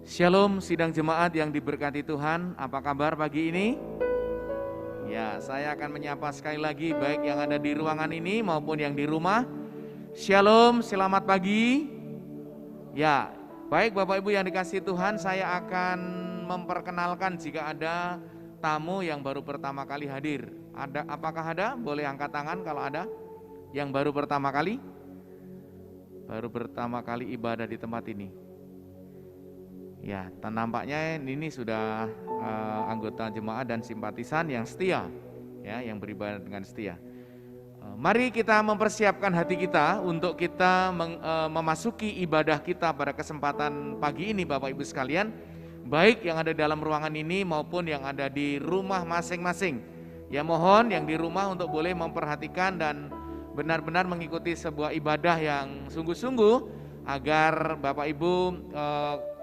Shalom sidang jemaat yang diberkati Tuhan, apa kabar pagi ini? Ya, saya akan menyapa sekali lagi baik yang ada di ruangan ini maupun yang di rumah. Shalom, selamat pagi. Ya, baik Bapak Ibu yang dikasihi Tuhan, saya akan memperkenalkan jika ada tamu yang baru pertama kali hadir. Apakah ada? Boleh angkat tangan kalau ada yang baru pertama kali? Baru pertama kali ibadah di tempat ini. Ya, nampaknya ini sudah anggota jemaat dan simpatisan yang setia, ya, yang beribadah dengan setia. Mari kita mempersiapkan hati kita untuk kita memasuki ibadah kita pada kesempatan pagi ini, Bapak Ibu sekalian, baik yang ada dalam ruangan ini maupun yang ada di rumah masing-masing. Ya, mohon yang di rumah untuk boleh memperhatikan dan benar-benar mengikuti sebuah ibadah yang sungguh-sungguh, agar Bapak Ibu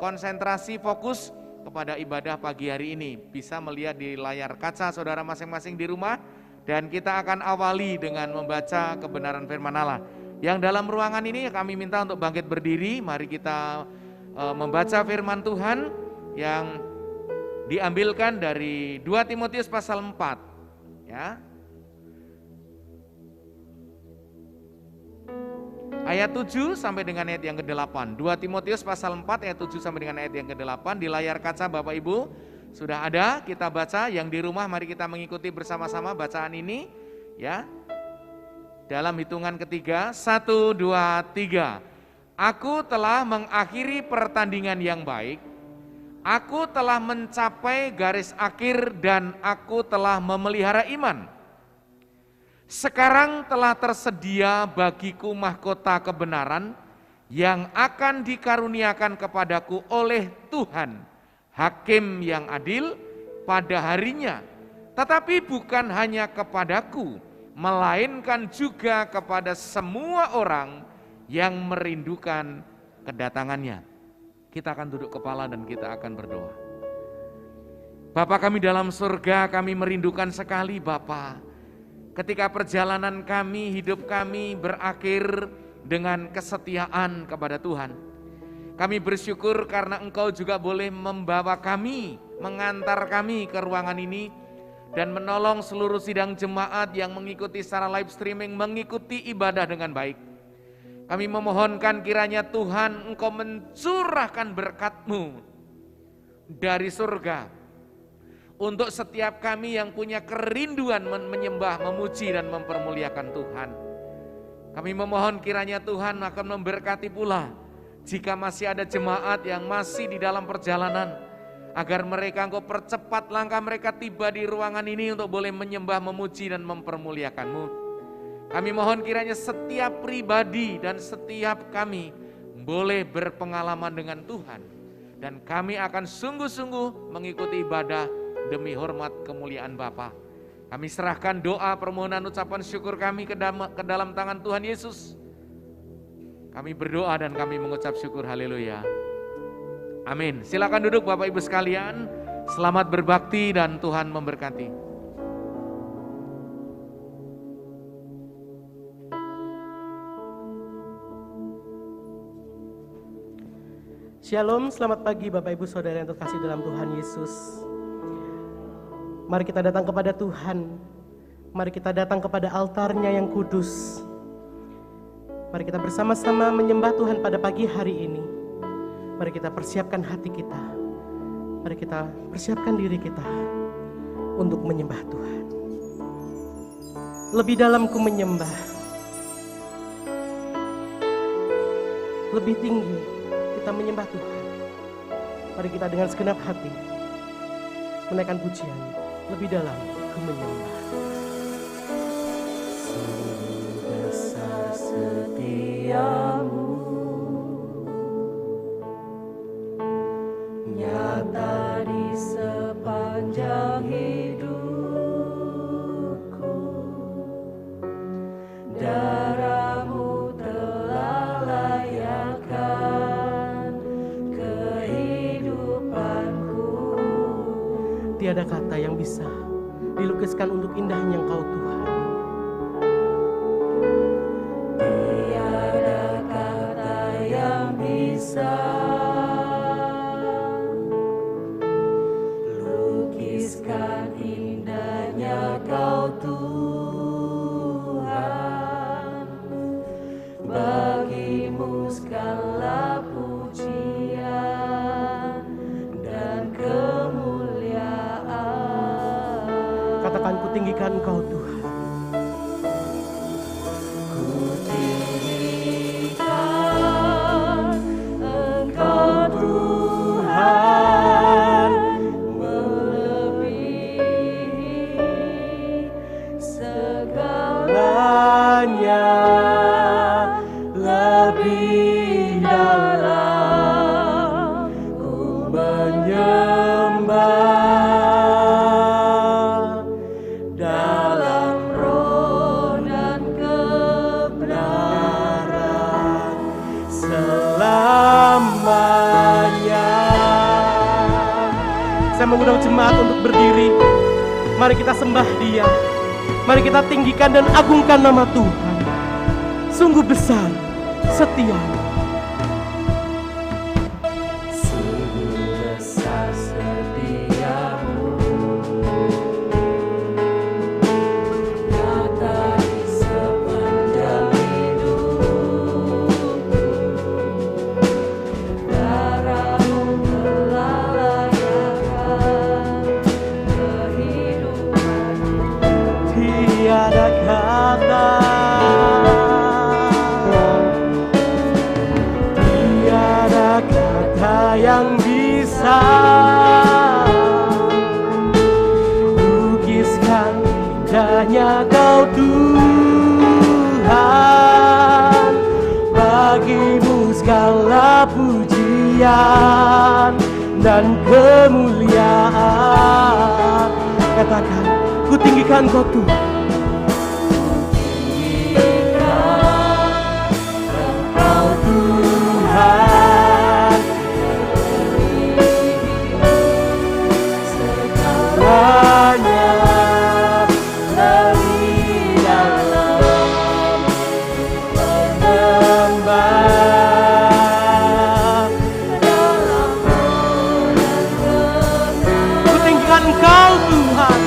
konsentrasi fokus kepada ibadah pagi hari ini, bisa melihat di layar kaca saudara masing-masing di rumah, dan kita akan awali dengan membaca kebenaran firman Allah. Yang dalam ruangan ini kami minta untuk bangkit berdiri, mari kita membaca firman Tuhan yang diambilkan dari 2 Timotius pasal 4, ya. Ayat 7 sampai dengan ayat yang ke-8. 2 Timotius pasal 4 ayat 7 sampai dengan ayat yang ke-8 di layar kaca Bapak Ibu sudah ada, kita baca. Yang di rumah mari kita mengikuti bersama-sama bacaan ini, ya. Dalam hitungan ketiga, 1, 2, 3. Aku telah mengakhiri pertandingan yang baik. Aku telah mencapai garis akhir dan aku telah memelihara iman. Sekarang telah tersedia bagiku mahkota kebenaran yang akan dikaruniakan kepadaku oleh Tuhan, Hakim yang adil pada harinya. Tetapi bukan hanya kepadaku, melainkan juga kepada semua orang yang merindukan kedatangannya. Kita akan duduk kepala dan kita akan berdoa. Bapa kami dalam surga, kami merindukan sekali Bapa. Ketika perjalanan kami, hidup kami berakhir dengan kesetiaan kepada Tuhan. Kami bersyukur karena Engkau juga boleh membawa kami, mengantar kami ke ruangan ini, dan menolong seluruh sidang jemaat yang mengikuti secara live streaming, mengikuti ibadah dengan baik. Kami memohonkan kiranya Tuhan Engkau mencurahkan berkat-Mu dari surga, untuk setiap kami yang punya kerinduan menyembah, memuji dan mempermuliakan Tuhan. Kami memohon kiranya Tuhan akan memberkati pula jika masih ada jemaat yang masih di dalam perjalanan, agar mereka Engkau percepat langkah mereka tiba di ruangan ini untuk boleh menyembah, memuji dan mempermuliakan-Mu. Kami mohon kiranya setiap pribadi dan setiap kami boleh berpengalaman dengan Tuhan, dan kami akan sungguh-sungguh mengikuti ibadah demi hormat kemuliaan Bapa. Kami serahkan doa, permohonan, ucapan syukur kami ke dalam tangan Tuhan Yesus. Kami berdoa dan kami mengucap syukur, haleluya. Amin. Silakan duduk Bapak Ibu sekalian. Selamat berbakti dan Tuhan memberkati. Shalom, selamat pagi Bapak Ibu Saudara yang terkasih dalam Tuhan Yesus. Mari kita datang kepada Tuhan. Mari kita datang kepada altarnya yang kudus. Mari kita bersama-sama menyembah Tuhan pada pagi hari ini. Mari kita persiapkan hati kita. Mari kita persiapkan diri kita untuk menyembah Tuhan. Lebih dalam ku menyembah, lebih tinggi kita menyembah Tuhan. Mari kita dengan segenap hati menaikkan pujian. Lebih dalam ku menyembah. Sebesar setiamu, nyata di sepanjang hidupku. Darahmu telah layakkan kehidupanku. Tiada kata yang bisa dilukiskan untuk indahnya Engkau Tuhan. Tiada kata yang bisa tinggikan Engkau Tuhan. Saya mengundang jemaat untuk berdiri. Mari kita sembah Dia. Mari kita tinggikan dan agungkan nama Tuhan. Sungguh besar, setia. Sungguh besar setiamu, nyata di sepanjang hidupku. Darahmu telah layakan kehidupanku. Tiada kata, tiada kata yang bisa lukiskan indahnya Kau Tuhan. Bagimu segala pujian dan kemuliaan. Katakan, ku tinggikan Kau Tuhan. Engkau Tuhan, segalanya lebih dalam menyembah. Ku tinggikan Engkau Tuhan.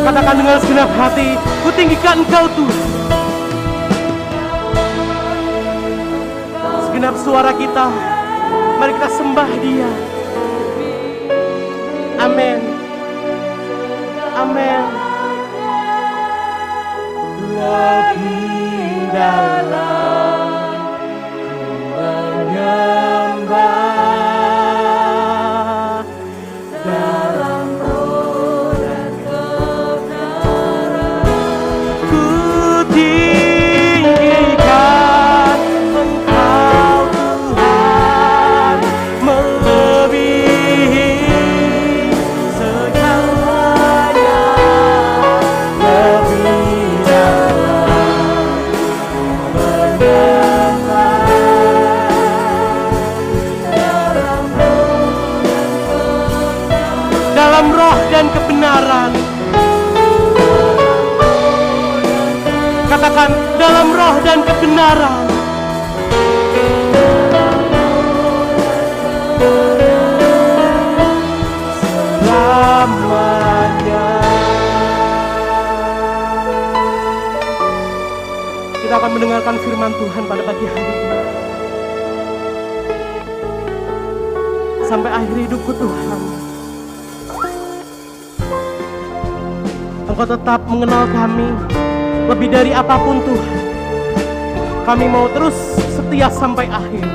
Katakan dengan segenap hati, ku tinggikan Engkau Tuhan. Segenap suara kita, mari kita sembah Dia. Amin. Amin. Lebih dalam ku menyembah, dalam roh dan kebenaran ku tinggikan Engkau Tuhan, melebihi segalanya, lebih dalam menyembah, dalam roh dan kebenaran. Katakan, dalam roh dan kebenaran. Selamanya. Kita akan mendengarkan firman Tuhan pada pagi hari ini. Sampai akhir hidupku Tuhan, Engkau tetap mengenal kami lebih dari apapun Tuhan. Kami mau terus setia sampai akhir.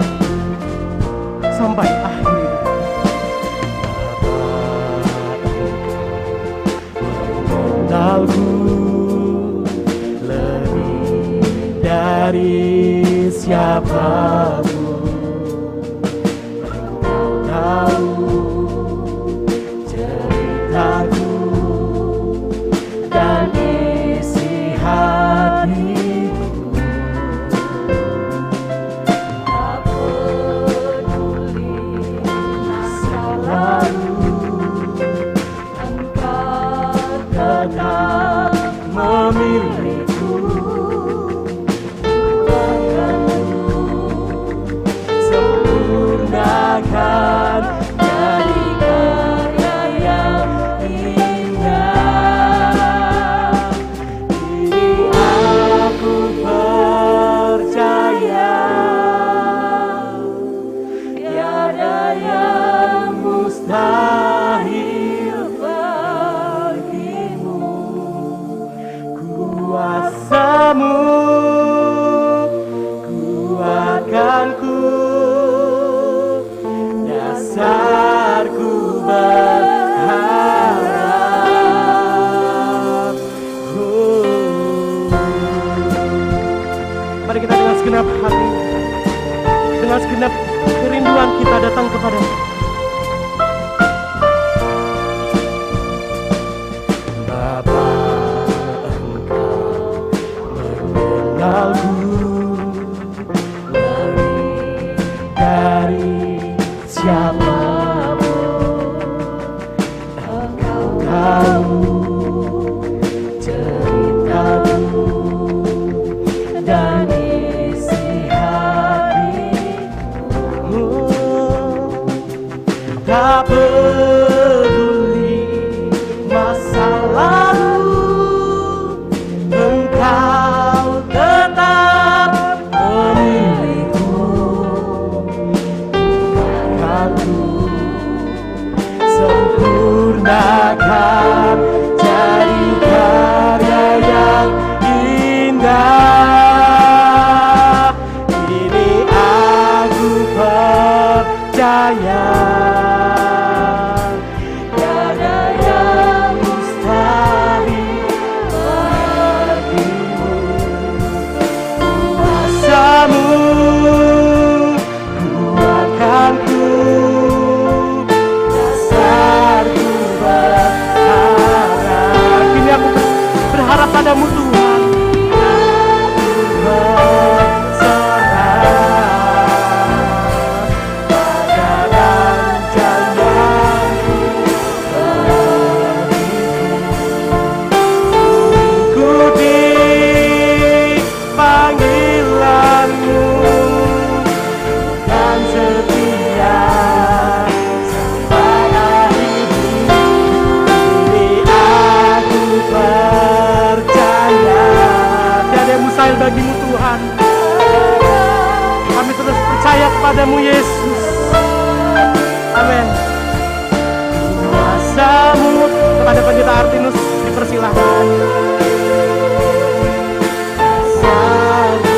Sampai akhir hidup. Mengenalku lebih dari siapapun. Engkau tahu ceritaku dan isi hatiku. Tak peduli masa lalu, Engkau Tetap memilihku. akan kuasamu kuatkanku, dasarku berharap. Mari kita dengan segenap hati, dengan segenap kerinduan kita datang kepada-Mu. Bapa, Engkau mengenalku lebih dari siapapun. Engkau tahu ceritaku dan isi hatiku. Tak peduli masa lalu, Engkau tetap pemilikku. Aku sempurnakan jadi karya yang indah. Ini aku percaya, tiada yang mustahil bagimu. Kuasamu kuatkanku, dasarku berharap. Kini aku berharap padamu Tuhan. Aku berserah pada rancanganmu bagiku. Ikuti panggilanmu, kan setia sampai akhir hidup. Ini aku percaya, tiada yang mustahil bagimu Tuhan. Kami terus percaya kepadamu Yesus. Amin. Kuasamu, kepada Pendeta Artinus dipersilahkan. Dasarku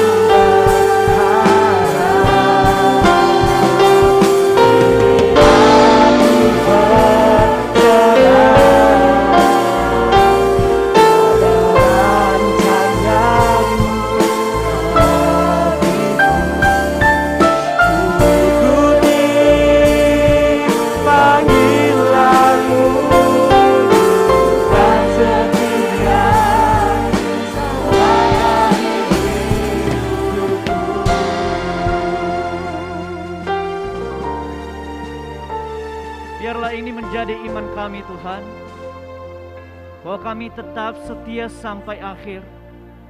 Biarlah ini menjadi iman kami Tuhan, bahwa kami tetap setia sampai akhir.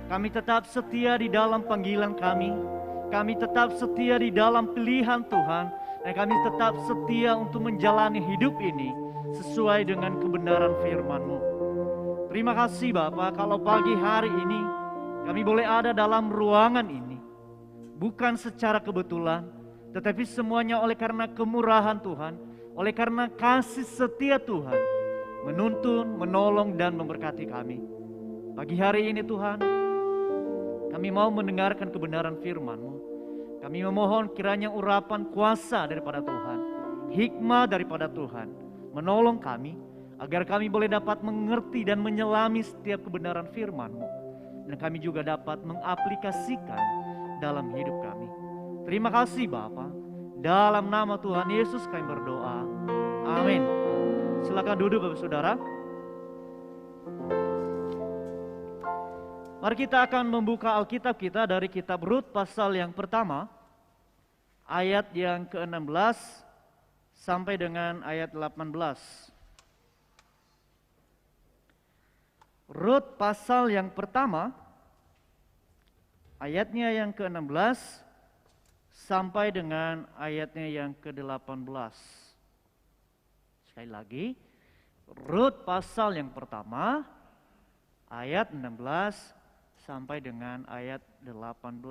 Kami tetap setia di dalam panggilan kami. Kami tetap setia di dalam pilihan Tuhan. Dan kami tetap setia untuk menjalani hidup ini sesuai dengan kebenaran firman-Mu. Terima kasih Bapa, kalau pagi hari ini kami boleh ada dalam ruangan ini. Bukan secara kebetulan, tetapi semuanya oleh karena kemurahan Tuhan. Oleh karena kasih setia Tuhan, menuntun, menolong, dan memberkati kami. Pagi hari ini Tuhan, kami mau mendengarkan kebenaran firman-Mu. Kami memohon kiranya urapan kuasa daripada Tuhan, hikmah daripada Tuhan, menolong kami, agar kami boleh dapat mengerti dan menyelami setiap kebenaran firman-Mu. Dan kami juga dapat mengaplikasikan dalam hidup kami. Terima kasih Bapa. Dalam nama Tuhan Yesus kami berdoa. Amin. Silakan duduk Bapak Saudara. Mari kita akan membuka Alkitab kita dari kitab Rut pasal yang pertama, ayat yang ke-16 sampai dengan ayat 18. Rut pasal yang pertama, ayatnya yang ke-16 sampai dengan ayatnya yang ke-18. Sekali lagi, Rut pasal yang pertama, ayat 16 sampai dengan ayat 18.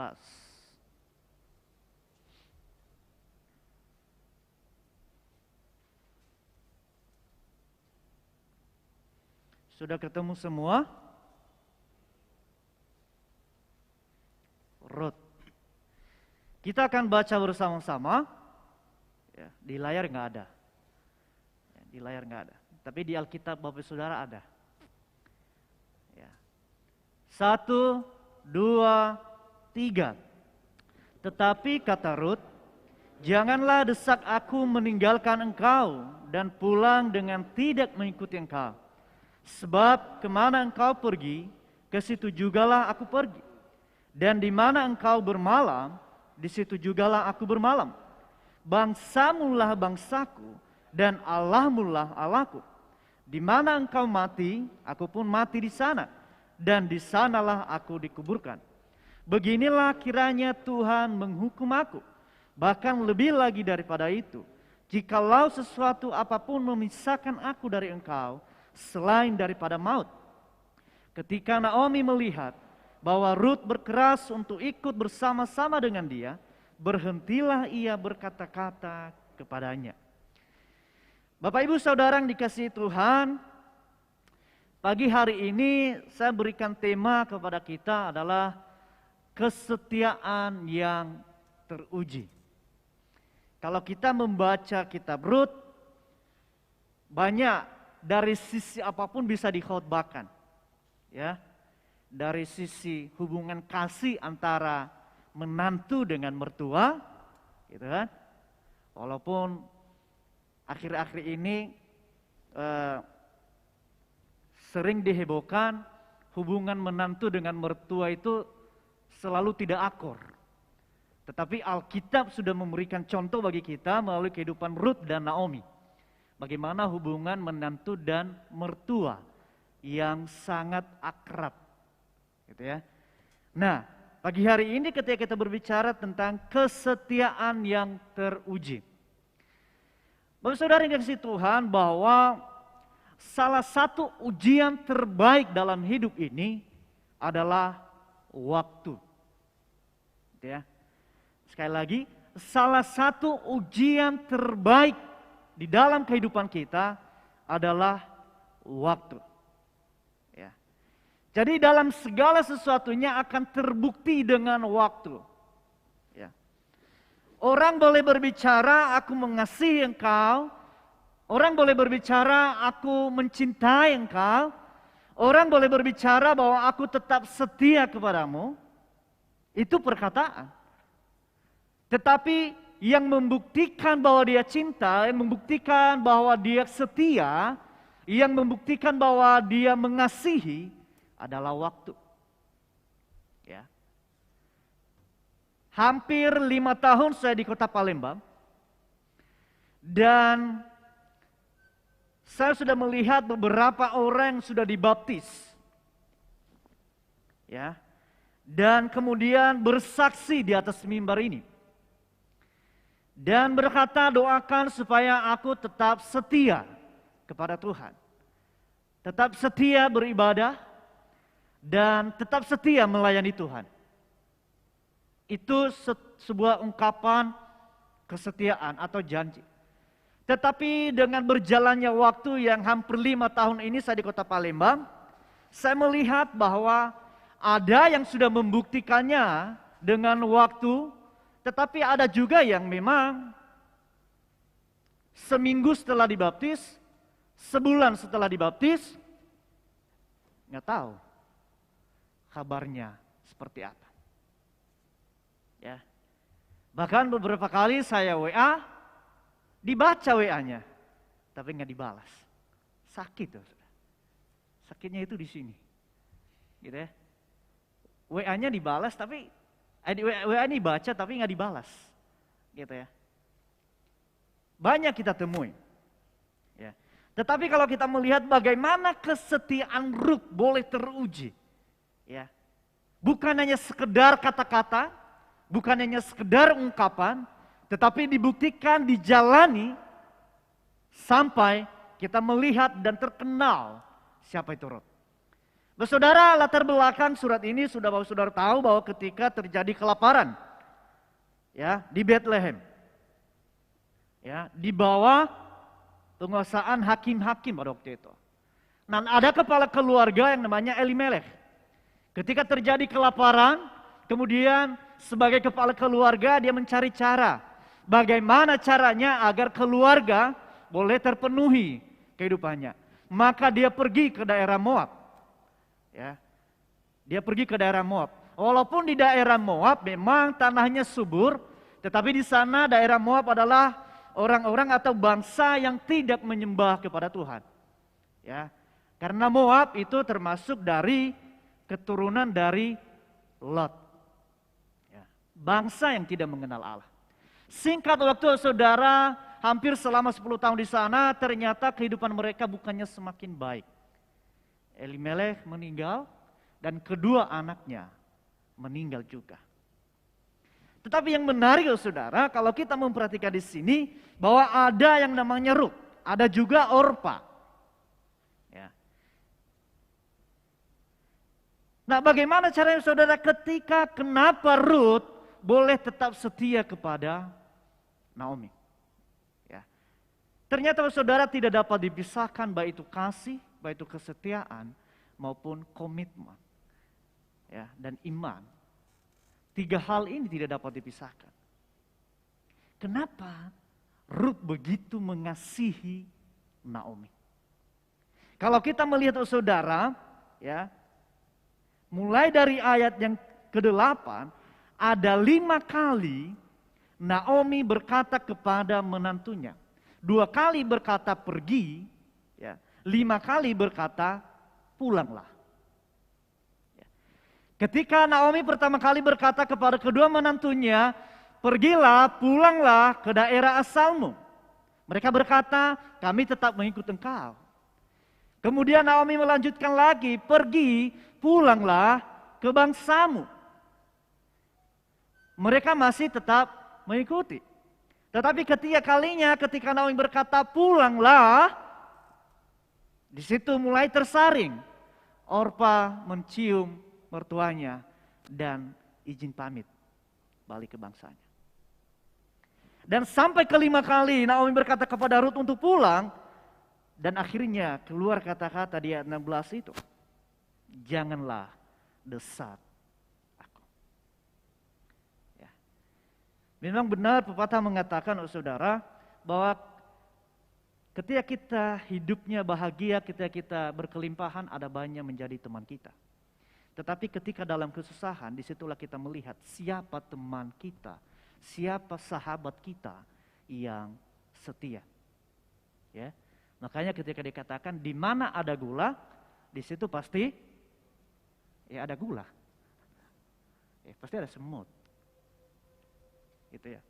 Sudah ketemu semua? Rut. Kita akan baca bersama-sama. Ya, di layar nggak ada. Ya, di layar nggak ada. Tapi di Alkitab Bapak Saudara ada. Ya. 1, 2, 3. Tetapi kata Rut, janganlah desak aku meninggalkan engkau dan pulang dengan tidak mengikuti engkau. Sebab kemana engkau pergi, ke situ jugalah aku pergi. Dan di mana engkau bermalam, di situ jugalah aku bermalam. Bangsamulah bangsaku dan Allahmulah Allahku. Di mana engkau mati, aku pun mati di sana. Dan di sanalah aku dikuburkan. Beginilah kiranya Tuhan menghukum aku. Bahkan lebih lagi daripada itu, jikalau sesuatu apapun memisahkan aku dari engkau, selain daripada maut. Ketika Naomi melihat bahwa Rut berkeras untuk ikut bersama-sama dengan dia, berhentilah ia berkata-kata kepadanya. Bapak Ibu Saudara yang dikasihi Tuhan, pagi hari ini saya berikan tema kepada kita adalah kesetiaan yang teruji. Kalau kita membaca kitab Rut, banyak dari sisi apapun bisa dikhotbahkan. Ya, dari sisi hubungan kasih antara menantu dengan mertua, gitu kan? Walaupun akhir-akhir ini sering dihebohkan hubungan menantu dengan mertua itu selalu tidak akur. Tetapi Alkitab sudah memberikan contoh bagi kita melalui kehidupan Rut dan Naomi. Bagaimana hubungan menantu dan mertua yang sangat akrab. Gitu ya. Nah, pagi hari ini ketika kita berbicara tentang kesetiaan yang teruji. Bapak Saudara yang dikasihi Tuhan, bahwa salah satu ujian terbaik dalam hidup ini adalah waktu. Gitu ya. Sekali lagi, salah satu ujian terbaik di dalam kehidupan kita adalah waktu. Ya. Jadi dalam segala sesuatunya akan terbukti dengan waktu. Ya. Orang boleh berbicara, aku mengasihi engkau. Orang boleh berbicara, aku mencintai engkau. Orang boleh berbicara bahwa aku tetap setia kepadamu. Itu perkataan. Tetapi yang membuktikan bahwa dia cinta, yang membuktikan bahwa dia setia, yang membuktikan bahwa dia mengasihi adalah waktu. Ya. Hampir 5 tahun saya di kota Palembang. Dan saya sudah melihat beberapa orang yang sudah dibaptis. Ya. Dan kemudian bersaksi di atas mimbar ini. Dan berkata, doakan supaya aku tetap setia kepada Tuhan. Tetap setia beribadah dan tetap setia melayani Tuhan. Itu sebuah ungkapan kesetiaan atau janji. Tetapi dengan berjalannya waktu yang hampir 5 tahun ini saya di kota Palembang, saya melihat bahwa ada yang sudah membuktikannya dengan waktu, tetapi ada juga yang memang seminggu setelah dibaptis, sebulan setelah dibaptis, nggak tahu kabarnya seperti apa. Ya. Bahkan beberapa kali saya WA, dibaca WA-nya, tapi nggak dibalas. Sakit tuh. Sakitnya itu di sini. Gitu ya. WA-nya dibalas tapi WA ini baca tapi nggak dibalas, gitu ya. Banyak kita temui. Ya. Tetapi kalau kita melihat bagaimana kesetiaan Rut boleh teruji, ya, bukan hanya sekedar kata-kata, bukan hanya sekedar ungkapan, tetapi dibuktikan, dijalani sampai kita melihat dan terkenal siapa itu Rut. Saudara, latar belakang surat ini sudah Bapak Saudara tahu bahwa ketika terjadi kelaparan, ya, di Bethlehem, ya, di bawah penguasaan hakim-hakim pada waktu itu. Dan ada kepala keluarga yang namanya Elimelech. Ketika terjadi kelaparan, kemudian sebagai kepala keluarga dia mencari cara. Bagaimana caranya agar keluarga boleh terpenuhi kehidupannya. Maka dia pergi ke daerah Moab. Ya. Dia pergi ke daerah Moab. Walaupun di daerah Moab memang tanahnya subur, tetapi di sana daerah Moab adalah orang-orang atau bangsa yang tidak menyembah kepada Tuhan. Ya. Karena Moab itu termasuk dari keturunan dari Lot. Ya. Bangsa yang tidak mengenal Allah. Singkat waktu saudara, hampir selama 10 tahun di sana, ternyata kehidupan mereka bukannya semakin baik. Elimelekh meninggal dan kedua anaknya meninggal juga. Tetapi yang menarik saudara, kalau kita memperhatikan di sini bahwa ada yang namanya Rut, ada juga Orpa. Ya. Nah, bagaimana caranya saudara ketika kenapa Rut boleh tetap setia kepada Naomi? Ya. Ternyata saudara tidak dapat dipisahkan baik itu kasih, baik itu kesetiaan maupun komitmen. Ya, dan iman. 3 hal ini tidak dapat dipisahkan. Kenapa Rut begitu mengasihi Naomi? Kalau kita melihat saudara, ya, mulai dari ayat yang ke-8, ada 5 kali Naomi berkata kepada menantunya. 2 kali berkata pergi, ya, 5 kali berkata pulanglah. Ketika Naomi pertama kali berkata kepada kedua menantunya, pergilah, pulanglah ke daerah asalmu. Mereka berkata, kami tetap mengikut engkau. Kemudian Naomi melanjutkan lagi, pergi, pulanglah ke bangsamu. Mereka masih tetap mengikuti. Tetapi ketika Naomi berkata pulanglah, di situ mulai tersaring. Orpa mencium mertuanya dan izin pamit balik ke bangsanya. Dan sampai ke-5 kali Naomi berkata kepada Rut untuk pulang, dan akhirnya keluar kata-kata di ayat 16 itu, janganlah desak aku. Ya. Memang benar pepatah mengatakan, saudara, bahwa ketika kita hidupnya bahagia, ketika kita berkelimpahan, ada banyak menjadi teman kita. Tetapi ketika dalam kesusahan, disitulah kita melihat siapa teman kita, siapa sahabat kita yang setia. Ya, makanya ketika dikatakan di mana ada gula, di situ pasti ya ada gula. Ya, pasti ada semut. Gitu ya.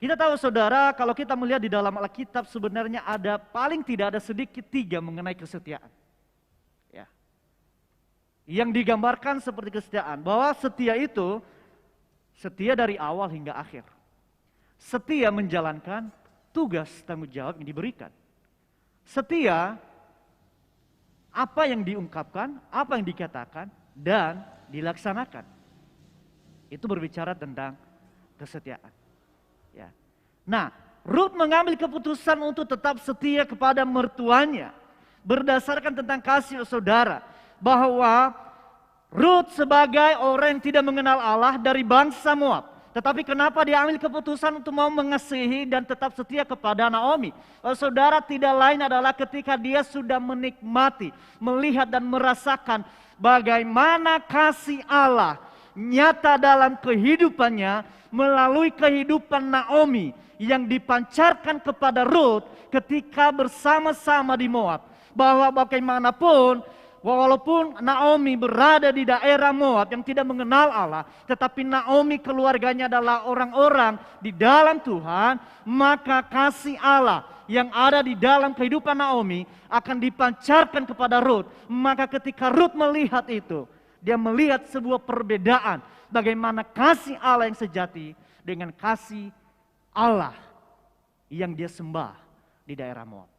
Kita tahu saudara, kalau kita melihat di dalam Alkitab sebenarnya ada paling tidak ada sedikit 3 mengenai kesetiaan. Yang digambarkan seperti kesetiaan, bahwa setia itu setia dari awal hingga akhir. Setia menjalankan tugas tanggung jawab yang diberikan. Setia apa yang diungkapkan, apa yang dikatakan dan dilaksanakan. Itu berbicara tentang kesetiaan. Ya. Nah, Rut mengambil keputusan untuk tetap setia kepada mertuanya berdasarkan tentang kasih saudara. Bahwa Rut sebagai orang yang tidak mengenal Allah dari bangsa Moab. Tetapi kenapa dia ambil keputusan untuk mau mengasihi dan tetap setia kepada Naomi? Saudara, tidak lain adalah ketika dia sudah menikmati, melihat dan merasakan bagaimana kasih Allah nyata dalam kehidupannya melalui kehidupan Naomi yang dipancarkan kepada Rut ketika bersama-sama di Moab. Bahwa bagaimanapun, walaupun Naomi berada di daerah Moab yang tidak mengenal Allah, tetapi Naomi keluarganya adalah orang-orang di dalam Tuhan, maka kasih Allah yang ada di dalam kehidupan Naomi akan dipancarkan kepada Rut. Maka ketika Rut melihat itu, dia melihat sebuah perbedaan bagaimana kasih Allah yang sejati dengan kasih Allah yang dia sembah di daerah Moab.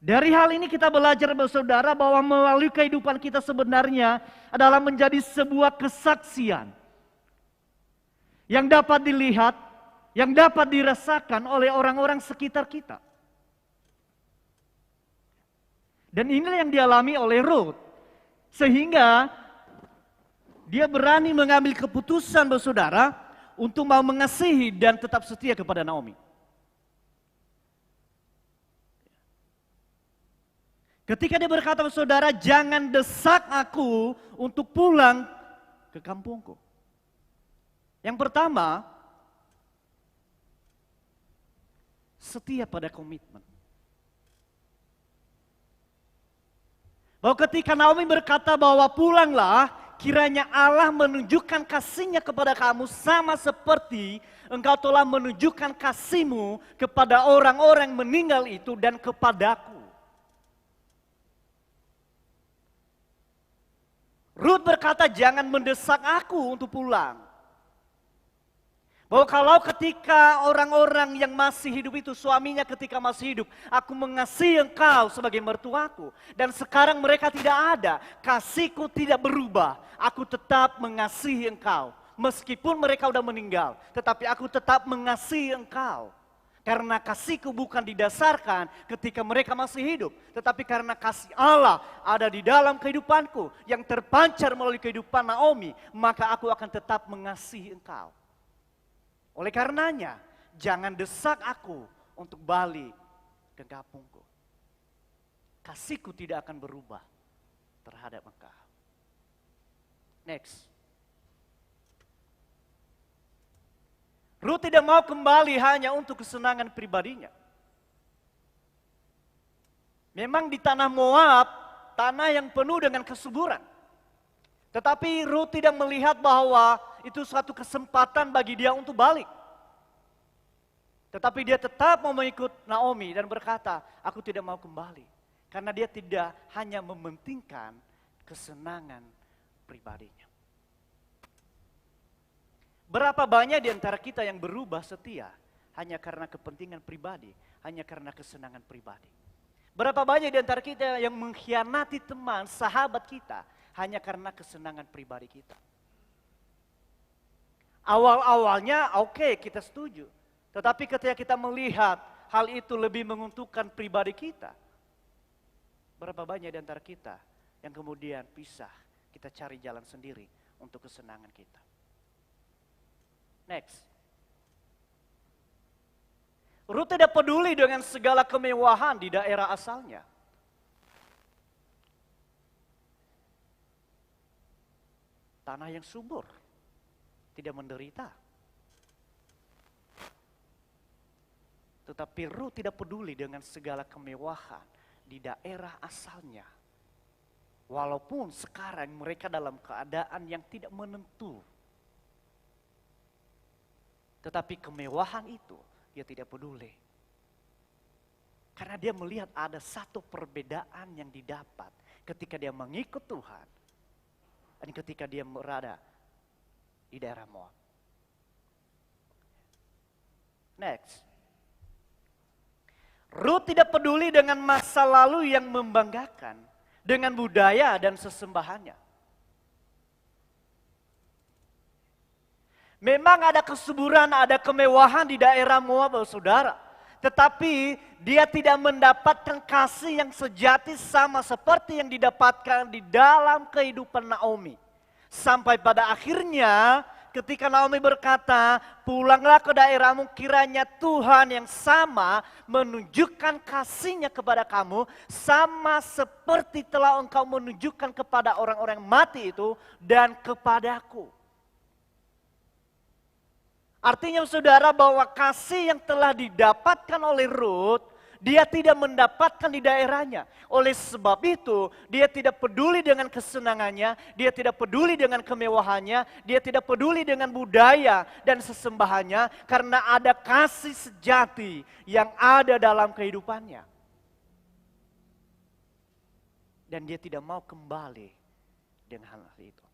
Dari hal ini kita belajar saudara bahwa melalui kehidupan kita sebenarnya adalah menjadi sebuah kesaksian yang dapat dilihat, yang dapat dirasakan oleh orang-orang sekitar kita. Dan inilah yang dialami oleh Rut Sehingga dia berani mengambil keputusan bersaudara untuk mau mengasihi dan tetap setia kepada Naomi. Ketika dia berkata, saudara, jangan desak aku untuk pulang ke kampungku. Yang pertama, setia pada komitmen. Bahwa ketika Naomi berkata bahwa pulanglah, kiranya Allah menunjukkan kasih-Nya kepada kamu sama seperti engkau telah menunjukkan kasih-Mu kepada orang-orang meninggal itu dan kepadaku. Rut berkata, jangan mendesak aku untuk pulang. Bahwa kalau ketika orang-orang yang masih hidup itu, suaminya ketika masih hidup, aku mengasihi engkau sebagai mertuaku. Dan sekarang mereka tidak ada, kasihku tidak berubah. Aku tetap mengasihi engkau. Meskipun mereka sudah meninggal, tetapi aku tetap mengasihi engkau. Karena kasihku bukan didasarkan ketika mereka masih hidup, tetapi karena kasih Allah ada di dalam kehidupanku yang terpancar melalui kehidupan Naomi, maka aku akan tetap mengasihi engkau. Oleh karenanya, jangan desak aku untuk balik ke kampungku. Kasihku tidak akan berubah terhadap engkau. Next. Rut tidak mau kembali hanya untuk kesenangan pribadinya. Memang di tanah Moab, tanah yang penuh dengan kesuburan. Tetapi Rut tidak melihat bahwa itu suatu kesempatan bagi dia untuk balik. Tetapi dia tetap mau mengikut Naomi dan berkata, aku tidak mau kembali. Karena dia tidak hanya mementingkan kesenangan pribadinya. Berapa banyak di antara kita yang berubah setia hanya karena kepentingan pribadi, hanya karena kesenangan pribadi. Berapa banyak di antara kita yang mengkhianati teman, sahabat kita hanya karena kesenangan pribadi kita. Awal-awalnya oke, kita setuju. Tetapi ketika kita melihat hal itu lebih menguntungkan pribadi kita, berapa banyak di antara kita yang kemudian pisah, kita cari jalan sendiri untuk kesenangan kita. Next. Rut tidak peduli dengan segala kemewahan di daerah asalnya. Tanah yang subur, tidak menderita. Tetapi Rut tidak peduli dengan segala kemewahan di daerah asalnya. Walaupun sekarang mereka dalam keadaan yang tidak menentu. Tetapi kemewahan itu dia tidak peduli. Karena dia melihat ada satu perbedaan yang didapat ketika dia mengikut Tuhan. Dan ketika dia berada di daerah Moab. Next. Rut tidak peduli dengan masa lalu yang membanggakan. Dengan budaya dan sesembahannya. Memang ada kesuburan, ada kemewahan di daerah Moab, saudara. Tetapi dia tidak mendapatkan kasih yang sejati sama seperti yang didapatkan di dalam kehidupan Naomi. Sampai pada akhirnya ketika Naomi berkata, pulanglah ke daerahmu, kiranya Tuhan yang sama menunjukkan kasih-Nya kepada kamu. Sama seperti telah engkau menunjukkan kepada orang-orang mati itu dan kepadaku. Artinya saudara bahwa kasih yang telah didapatkan oleh Rut, dia tidak mendapatkan di daerahnya. Oleh sebab itu, dia tidak peduli dengan kesenangannya, dia tidak peduli dengan kemewahannya, dia tidak peduli dengan budaya dan sesembahannya, karena ada kasih sejati yang ada dalam kehidupannya. Dan dia tidak mau kembali dengan hal itu.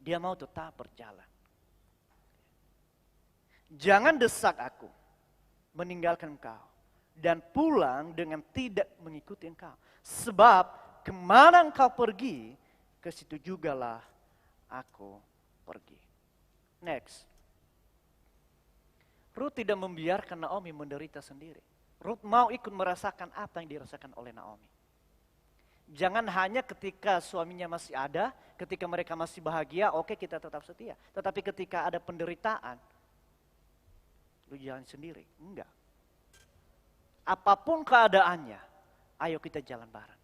Dia mau tetap berjalan. Jangan desak aku meninggalkan engkau dan pulang dengan tidak mengikuti engkau. Sebab kemana engkau pergi, ke situ jugalah aku pergi. Next. Rut tidak membiarkan Naomi menderita sendiri. Rut mau ikut merasakan apa yang dirasakan oleh Naomi. Jangan hanya ketika suaminya masih ada, ketika mereka masih bahagia, oke kita tetap setia. Tetapi ketika ada penderitaan, lu jalan sendiri. Enggak. Apapun keadaannya, ayo kita jalan bareng.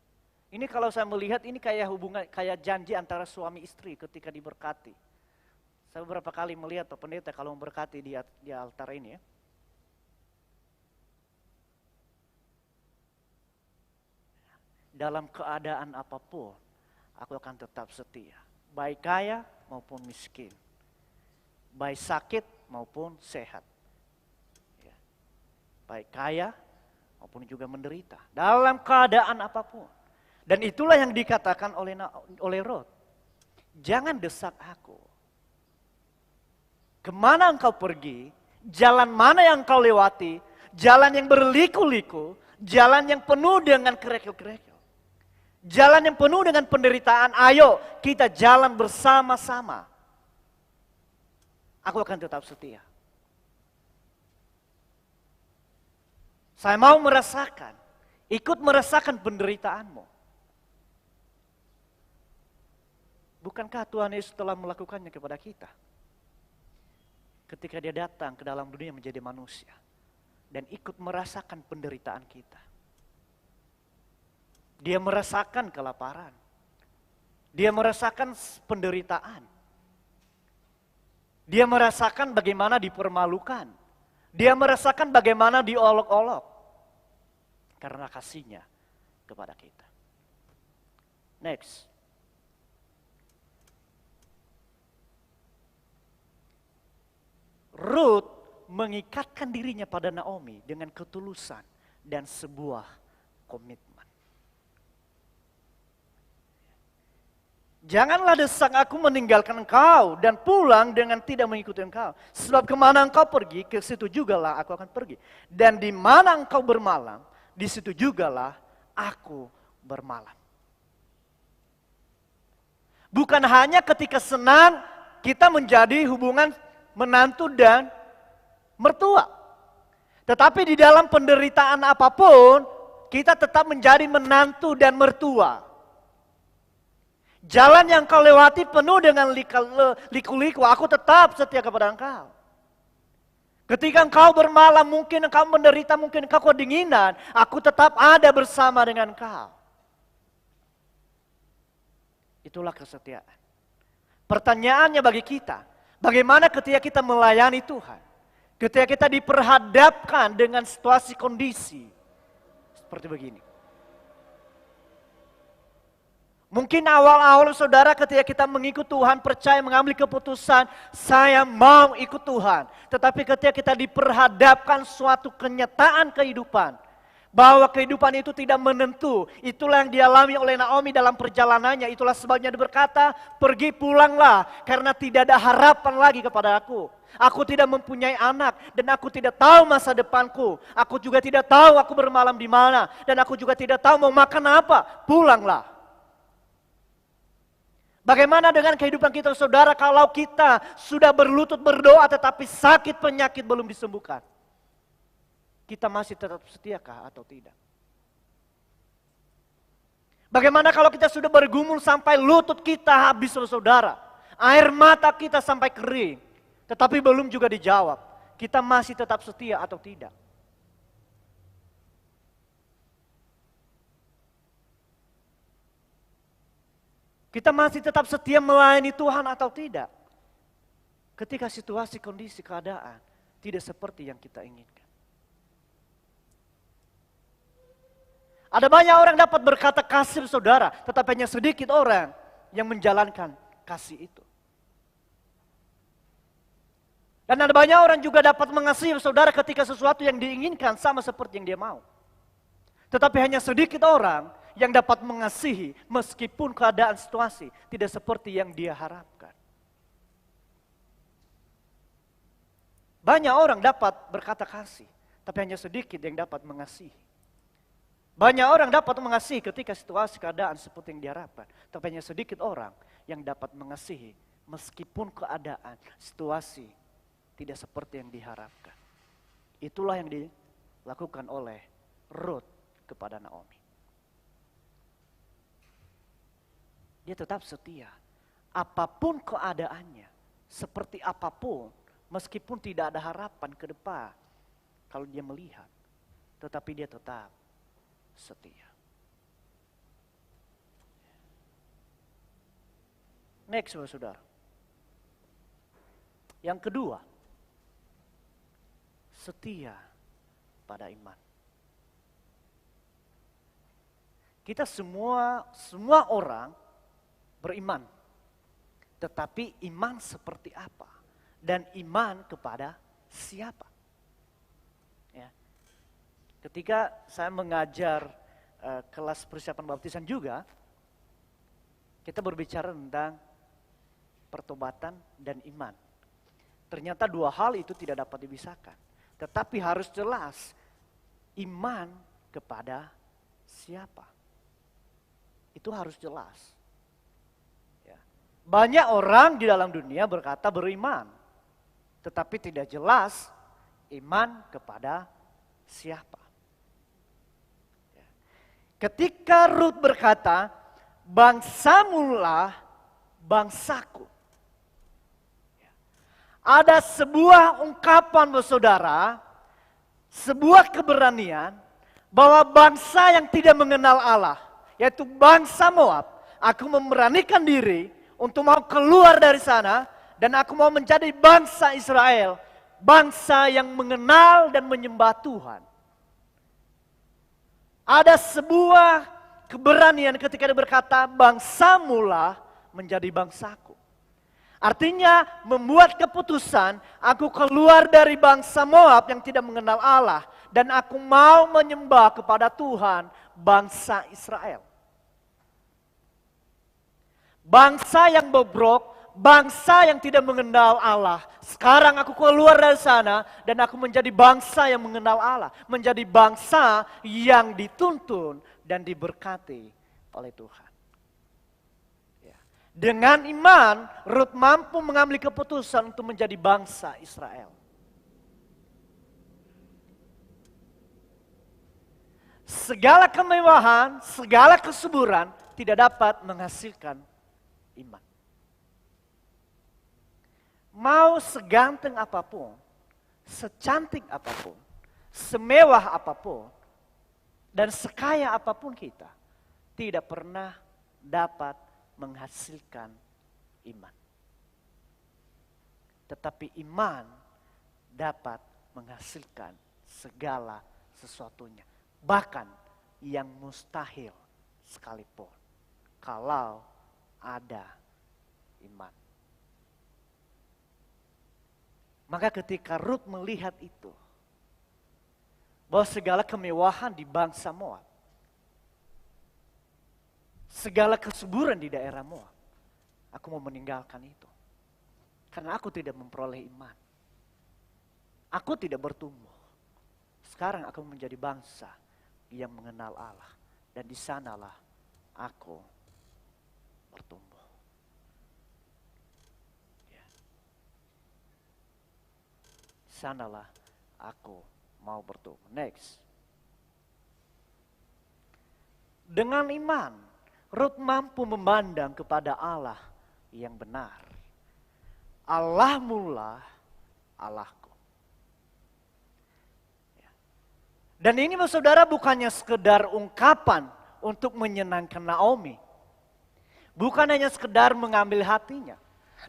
Ini kalau saya melihat ini kayak hubungan, kayak janji antara suami istri ketika diberkati. Saya beberapa kali melihat Pak Pendeta kalau memberkati di altar ini ya. Dalam keadaan apapun, aku akan tetap setia. Baik kaya maupun miskin. Baik sakit maupun sehat. Ya. Baik kaya maupun juga menderita. Dalam keadaan apapun. Dan itulah yang dikatakan oleh Rut. Jangan desak aku. Kemana engkau pergi, jalan mana yang engkau lewati, jalan yang berliku-liku, jalan yang penuh dengan kerikil-kerikil. Jalan yang penuh dengan penderitaan, ayo kita jalan bersama-sama. Aku akan tetap setia. Saya mau merasakan, ikut merasakan penderitaanmu. Bukankah Tuhan Yesus telah melakukannya kepada kita? Ketika dia datang ke dalam dunia menjadi manusia. Dan ikut merasakan penderitaan kita. Dia merasakan kelaparan. Dia merasakan penderitaan. Dia merasakan bagaimana dipermalukan. Dia merasakan bagaimana diolok-olok. Karena kasihnya kepada kita. Next. Rut mengikatkan dirinya pada Naomi dengan ketulusan dan sebuah komitmen. Janganlah desak aku meninggalkan engkau dan pulang dengan tidak mengikuti engkau. Sebab kemana engkau pergi, ke situ jugalah aku akan pergi. Dan di mana engkau bermalam, di situ jugalah aku bermalam. Bukan hanya ketika senang kita menjadi hubungan menantu dan mertua. Tetapi di dalam penderitaan apapun, kita tetap menjadi menantu dan mertua. Jalan yang kau lewati penuh dengan liku-liku, aku tetap setia kepada engkau. Ketika engkau bermalam, mungkin engkau menderita, mungkin engkau kedinginan, aku tetap ada bersama dengan engkau. Itulah kesetiaan. Pertanyaannya bagi kita, bagaimana ketika kita melayani Tuhan? Ketika kita diperhadapkan dengan situasi kondisi seperti begini. Mungkin awal-awal saudara ketika kita mengikut Tuhan, percaya mengambil keputusan, saya mau ikut Tuhan. Tetapi ketika kita diperhadapkan suatu kenyataan kehidupan, bahwa kehidupan itu tidak menentu, itulah yang dialami oleh Naomi dalam perjalanannya. Itulah sebabnya dia berkata, pergi pulanglah karena tidak ada harapan lagi kepada aku. Aku tidak mempunyai anak dan aku tidak tahu masa depanku. Aku juga tidak tahu aku bermalam di mana dan aku juga tidak tahu mau makan apa. Pulanglah. Bagaimana dengan kehidupan kita saudara kalau kita sudah berlutut berdoa tetapi sakit penyakit belum disembuhkan? Kita masih tetap setiakah atau tidak? Bagaimana kalau kita sudah bergumul sampai lutut kita habis saudara? Air mata kita sampai kering, tetapi belum juga dijawab. Kita masih tetap setia atau tidak? Kita masih tetap setia melayani Tuhan atau tidak? Ketika situasi, kondisi, keadaan tidak seperti yang kita inginkan. Ada banyak orang dapat berkata kasih saudara, tetapi hanya sedikit orang yang menjalankan kasih itu. Dan ada banyak orang juga dapat mengasihi saudara ketika sesuatu yang diinginkan sama seperti yang dia mau. Tetapi hanya sedikit orang yang dapat mengasihi meskipun keadaan situasi tidak seperti yang dia harapkan. Banyak orang dapat berkata kasih, tapi hanya sedikit yang dapat mengasihi. Banyak orang dapat mengasihi ketika situasi keadaan seperti yang diharapkan, tapi hanya sedikit orang yang dapat mengasihi meskipun keadaan situasi tidak seperti yang diharapkan. Itulah yang dilakukan oleh Rut kepada Naomi. Dia tetap setia. Apapun keadaannya, seperti apapun, meskipun tidak ada harapan ke depan, kalau dia melihat, tetapi dia tetap setia. Next, saudara. Yang kedua, setia pada iman. Kita semua orang beriman. Tetapi iman seperti apa? Dan iman kepada siapa? Ya. Ketika saya mengajar kelas persiapan baptisan juga, kita berbicara tentang pertobatan dan iman. Ternyata dua hal itu tidak dapat dipisahkan. Tetapi harus jelas iman kepada siapa. Itu harus jelas. Ya. Banyak orang di dalam dunia berkata beriman. Tetapi tidak jelas iman kepada siapa. Ya. Ketika Rut berkata, bangsamulah bangsaku. Ya. Ada sebuah ungkapan saudara, sebuah keberanian bahwa bangsa yang tidak mengenal Allah, yaitu bangsa Moab, aku memberanikan diri untuk mau keluar dari sana dan aku mau menjadi bangsa Israel, bangsa yang mengenal dan menyembah Tuhan. Ada sebuah keberanian ketika dia berkata, bangsamulah menjadi bangsaku. Artinya membuat keputusan, aku keluar dari bangsa Moab yang tidak mengenal Allah dan aku mau menyembah kepada Tuhan, bangsa Israel. Bangsa yang bobrok, bangsa yang tidak mengenal Allah. Sekarang aku keluar dari sana dan aku menjadi bangsa yang mengenal Allah. Menjadi bangsa yang dituntun dan diberkati oleh Tuhan. Ya. Dengan iman, Rut mampu mengambil keputusan untuk menjadi bangsa Israel. Segala kemewahan, segala kesuburan tidak dapat menghasilkan iman. Mau seganteng apapun, secantik apapun, semewah apapun, dan sekaya apapun kita, tidak pernah dapat menghasilkan iman. Tetapi iman dapat menghasilkan segala sesuatunya. Bahkan yang mustahil sekalipun. Kalau ada iman. Maka ketika Rut melihat itu, bahwa segala kemewahan di bangsa Moab, segala kesuburan di daerah Moab, aku mau meninggalkan itu. Karena aku tidak memperoleh iman. Aku tidak bertumbuh. Sekarang aku menjadi bangsa yang mengenal Allah. Dan di sanalah aku bertumbuh. Ya. Sanalah aku mau bertumbuh. Next. Dengan iman, Rut mampu memandang kepada Allah yang benar. Allah mula Allahku. Ya. Dan ini saudara bukannya sekedar ungkapan untuk menyenangkan Naomi. Bukan hanya sekedar mengambil hatinya.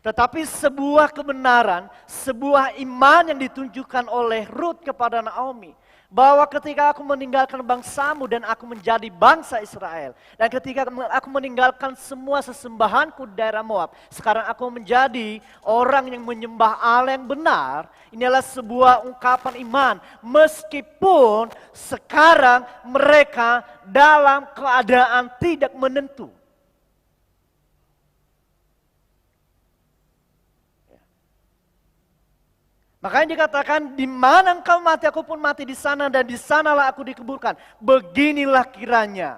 Tetapi sebuah kebenaran, sebuah iman yang ditunjukkan oleh Rut kepada Naomi. Bahwa ketika aku meninggalkan bangsamu dan aku menjadi bangsa Israel. Dan ketika aku meninggalkan semua sesembahanku di daerah Moab. Sekarang aku menjadi orang yang menyembah Allah yang benar. Inilah sebuah ungkapan iman. Meskipun sekarang mereka dalam keadaan tidak menentu. Makanya dikatakan, di mana engkau mati, aku pun mati di sana, dan di sanalah aku dikuburkan. Beginilah kiranya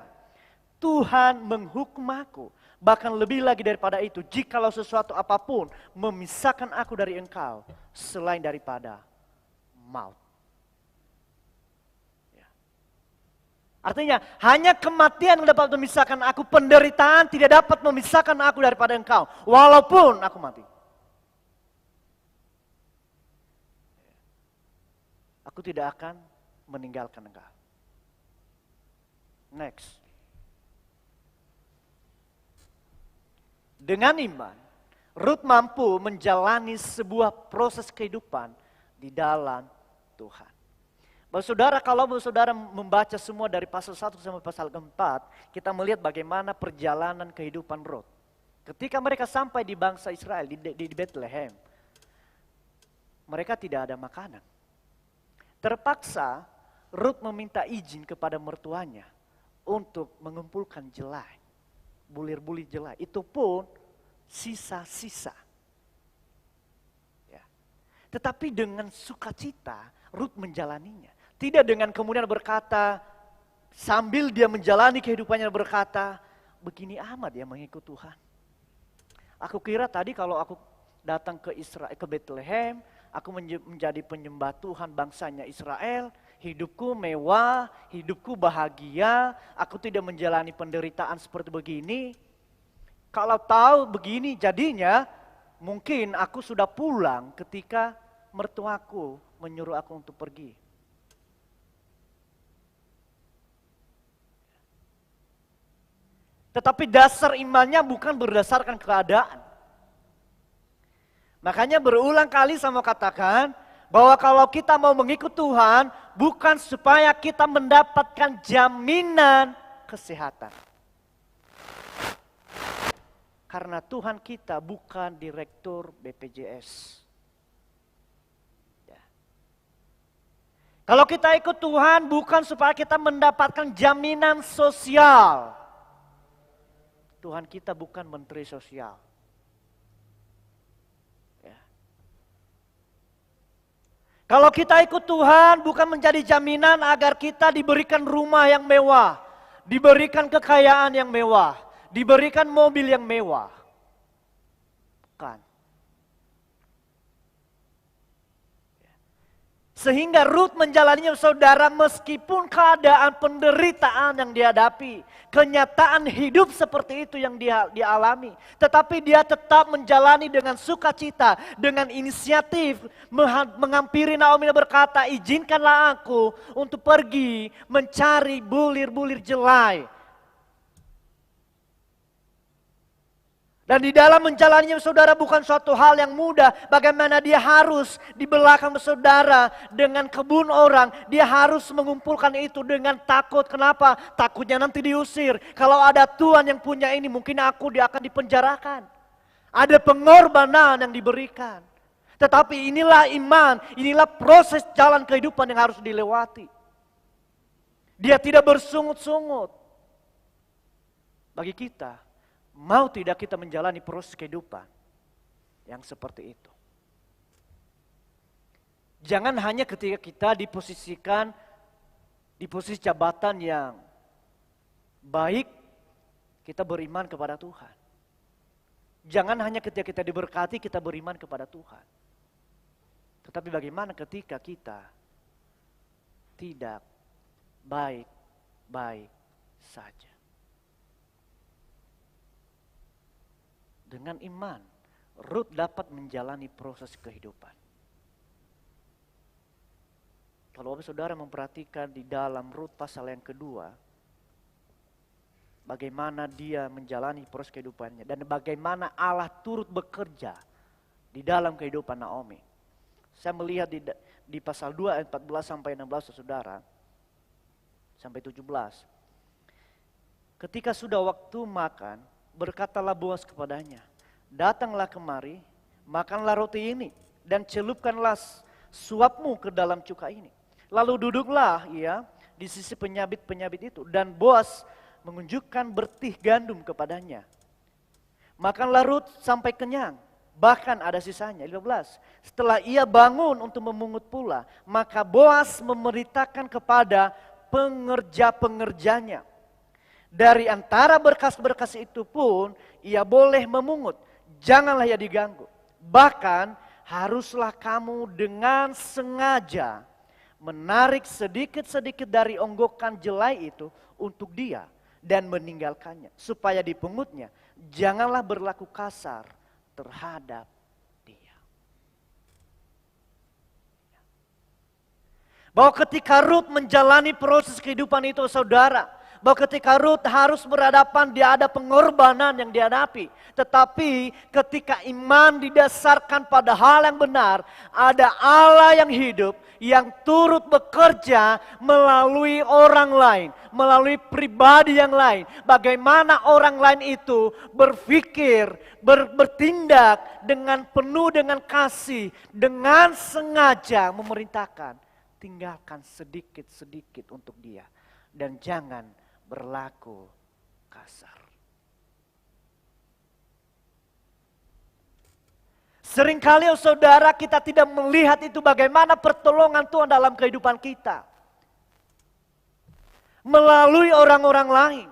Tuhan menghukum aku. Bahkan lebih lagi daripada itu, jikalau sesuatu apapun memisahkan aku dari engkau, selain daripada maut. Ya. Artinya hanya kematian yang dapat memisahkan aku, penderitaan tidak dapat memisahkan aku daripada engkau. Walaupun aku mati. Aku tidak akan meninggalkan engkau. Next. Dengan iman, Rut mampu menjalani sebuah proses kehidupan di dalam Tuhan. Saudara, kalau saudara membaca semua dari pasal 1 sampai pasal 4, kita melihat bagaimana perjalanan kehidupan Rut. Ketika mereka sampai di bangsa Israel, di Bethlehem, mereka tidak ada makanan. Terpaksa Rut meminta izin kepada mertuanya untuk mengumpulkan jelai, bulir-bulir jelai. Itu pun sisa-sisa. Ya. Tetapi dengan sukacita Rut menjalaninya. Tidak dengan kemudian berkata, sambil dia menjalani kehidupannya berkata, begini amat ya mengikut Tuhan. Aku kira tadi kalau aku datang ke Israel, ke Bethlehem, aku menjadi penyembah Tuhan bangsanya Israel, hidupku mewah, hidupku bahagia, aku tidak menjalani penderitaan seperti begini. Kalau tahu begini jadinya, mungkin aku sudah pulang ketika mertuaku menyuruh aku untuk pergi. Tetapi dasar imannya bukan berdasarkan keadaan. Makanya berulang kali saya mau katakan bahwa kalau kita mau mengikut Tuhan, bukan supaya kita mendapatkan jaminan kesehatan. Karena Tuhan kita bukan direktur BPJS. Ya. Kalau kita ikut Tuhan bukan supaya kita mendapatkan jaminan sosial. Tuhan kita bukan menteri sosial. Ya. Kalau kita ikut Tuhan bukan menjadi jaminan agar kita diberikan rumah yang mewah, diberikan kekayaan yang mewah, diberikan mobil yang mewah. Bukan. Sehingga Rut menjalaninya saudara meskipun keadaan penderitaan yang dihadapi. Kenyataan hidup seperti itu yang dia alami. Tetapi dia tetap menjalani dengan sukacita. Dengan inisiatif menghampiri Naomi dan berkata, izinkanlah aku untuk pergi mencari bulir-bulir jelai. Dan di dalam menjalaninya saudara bukan suatu hal yang mudah. Bagaimana dia harus di belakang saudara dengan kebun orang. Dia harus mengumpulkan itu dengan takut. Kenapa? Takutnya nanti diusir. Kalau ada Tuhan yang punya ini mungkin dia akan dipenjarakan. Ada pengorbanan yang diberikan. Tetapi inilah iman, inilah proses jalan kehidupan yang harus dilewati. Dia tidak bersungut-sungut. Bagi kita, mau tidak kita menjalani proses kehidupan yang seperti itu. Jangan hanya ketika kita diposisikan di posisi jabatan yang baik, kita beriman kepada Tuhan. Jangan hanya ketika kita diberkati, kita beriman kepada Tuhan. Tetapi bagaimana ketika kita tidak baik-baik saja. Dengan iman, Rut dapat menjalani proses kehidupan. Kalau saudara memperhatikan di dalam Rut pasal yang kedua, bagaimana dia menjalani proses kehidupannya dan bagaimana Allah turut bekerja di dalam kehidupan Naomi. Saya melihat di pasal 2 ayat 14 sampai 16 saudara, sampai 17. Ketika sudah waktu makan, berkatalah Boas kepadanya, datanglah kemari, makanlah roti ini, dan celupkanlah suapmu ke dalam cuka ini. Lalu duduklah ia di sisi penyabit-penyabit itu, dan Boas menunjukkan bertih gandum kepadanya. Makanlah Rut sampai kenyang, bahkan ada sisanya. 15. Setelah ia bangun untuk memungut pula, maka Boas memberitakan kepada pengerja-pengerjanya. Dari antara berkas-berkas itu pun ia boleh memungut. Janganlah ia diganggu. Bahkan haruslah kamu dengan sengaja menarik sedikit-sedikit dari onggokan jelai itu untuk dia dan meninggalkannya. Supaya dipungutnya janganlah berlaku kasar terhadap dia. Bahwa ketika Rut menjalani proses kehidupan itu, saudara, bahwa ketika Rut harus berhadapan, dia ada pengorbanan yang dihadapi. Tetapi ketika iman didasarkan pada hal yang benar, ada Allah yang hidup, yang turut bekerja melalui orang lain, melalui pribadi yang lain. Bagaimana orang lain itu berpikir, bertindak dengan penuh dengan kasih, dengan sengaja memerintahkan, tinggalkan sedikit-sedikit untuk dia. Dan jangan berlaku kasar. Seringkali saudara kita tidak melihat itu bagaimana pertolongan Tuhan dalam kehidupan kita. Melalui orang-orang lain.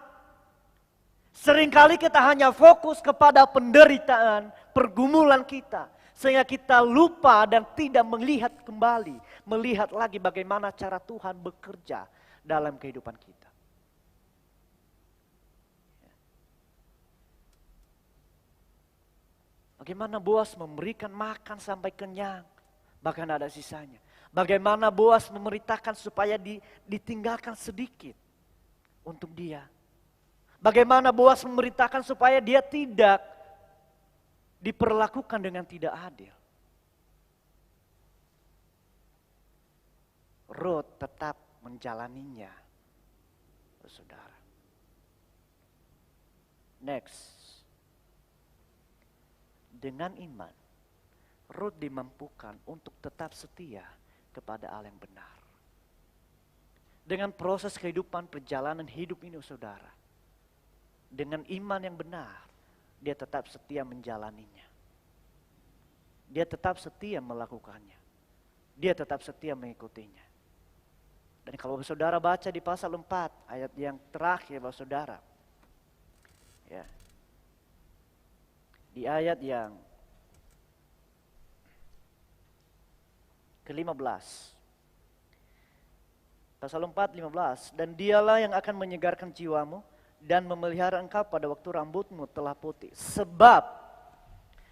Seringkali kita hanya fokus kepada penderitaan, pergumulan kita. Sehingga kita lupa dan tidak melihat kembali. Melihat lagi bagaimana cara Tuhan bekerja dalam kehidupan kita. Bagaimana Boas memberikan makan sampai kenyang, bahkan ada sisanya. Bagaimana Boas memerintahkan supaya ditinggalkan sedikit untuk dia. Bagaimana Boas memerintahkan supaya dia tidak diperlakukan dengan tidak adil. Rut tetap menjalaninya, saudara. Next. Dengan iman, Rut dimampukan untuk tetap setia kepada Allah yang benar. Dengan proses kehidupan perjalanan hidup ini, saudara. Dengan iman yang benar, dia tetap setia menjalaninya. Dia tetap setia melakukannya. Dia tetap setia mengikutinya. Dan kalau saudara baca di pasal 4, ayat yang terakhir, saudara. Ya. Di ayat yang ke-15. Pasal 4, 15. Dan dialah yang akan menyegarkan jiwamu dan memelihara engkau pada waktu rambutmu telah putih. Sebab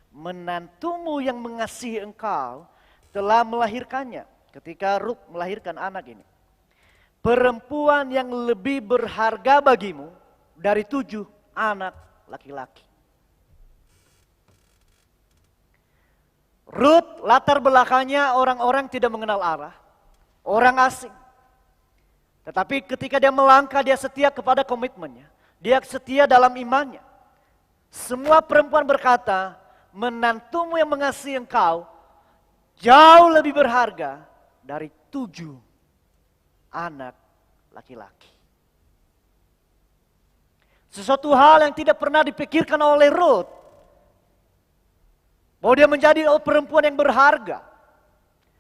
menantumu yang mengasihi engkau telah melahirkannya. Ketika Rut melahirkan anak ini. Perempuan yang lebih berharga bagimu dari 7 anak laki-laki. Rut latar belakangnya orang-orang tidak mengenal Allah, orang asing. Tetapi ketika dia melangkah, dia setia kepada komitmennya. Dia setia dalam imannya. Semua perempuan berkata, menantumu yang mengasihi engkau jauh lebih berharga dari 7 anak laki-laki. Sesuatu hal yang tidak pernah dipikirkan oleh Rut. Bahwa dia menjadi perempuan yang berharga.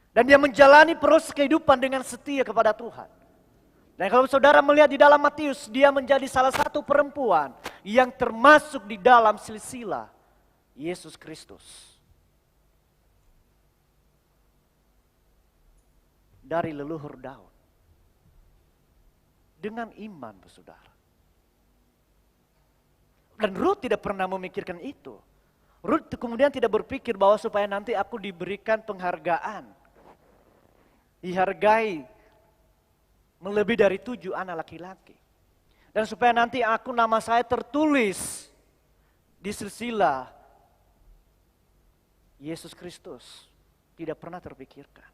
Dan dia menjalani proses kehidupan dengan setia kepada Tuhan. Dan kalau saudara melihat di dalam Matius, dia menjadi salah satu perempuan yang termasuk di dalam silsilah Yesus Kristus. Dari leluhur Daud. Dengan iman, saudara. Dan Rut tidak pernah memikirkan itu. Rut kemudian tidak berpikir bahwa supaya nanti aku diberikan penghargaan. Dihargai melebihi dari 7 anak laki-laki. Dan supaya nanti nama saya tertulis di silsilah Yesus Kristus. Tidak pernah terpikirkan.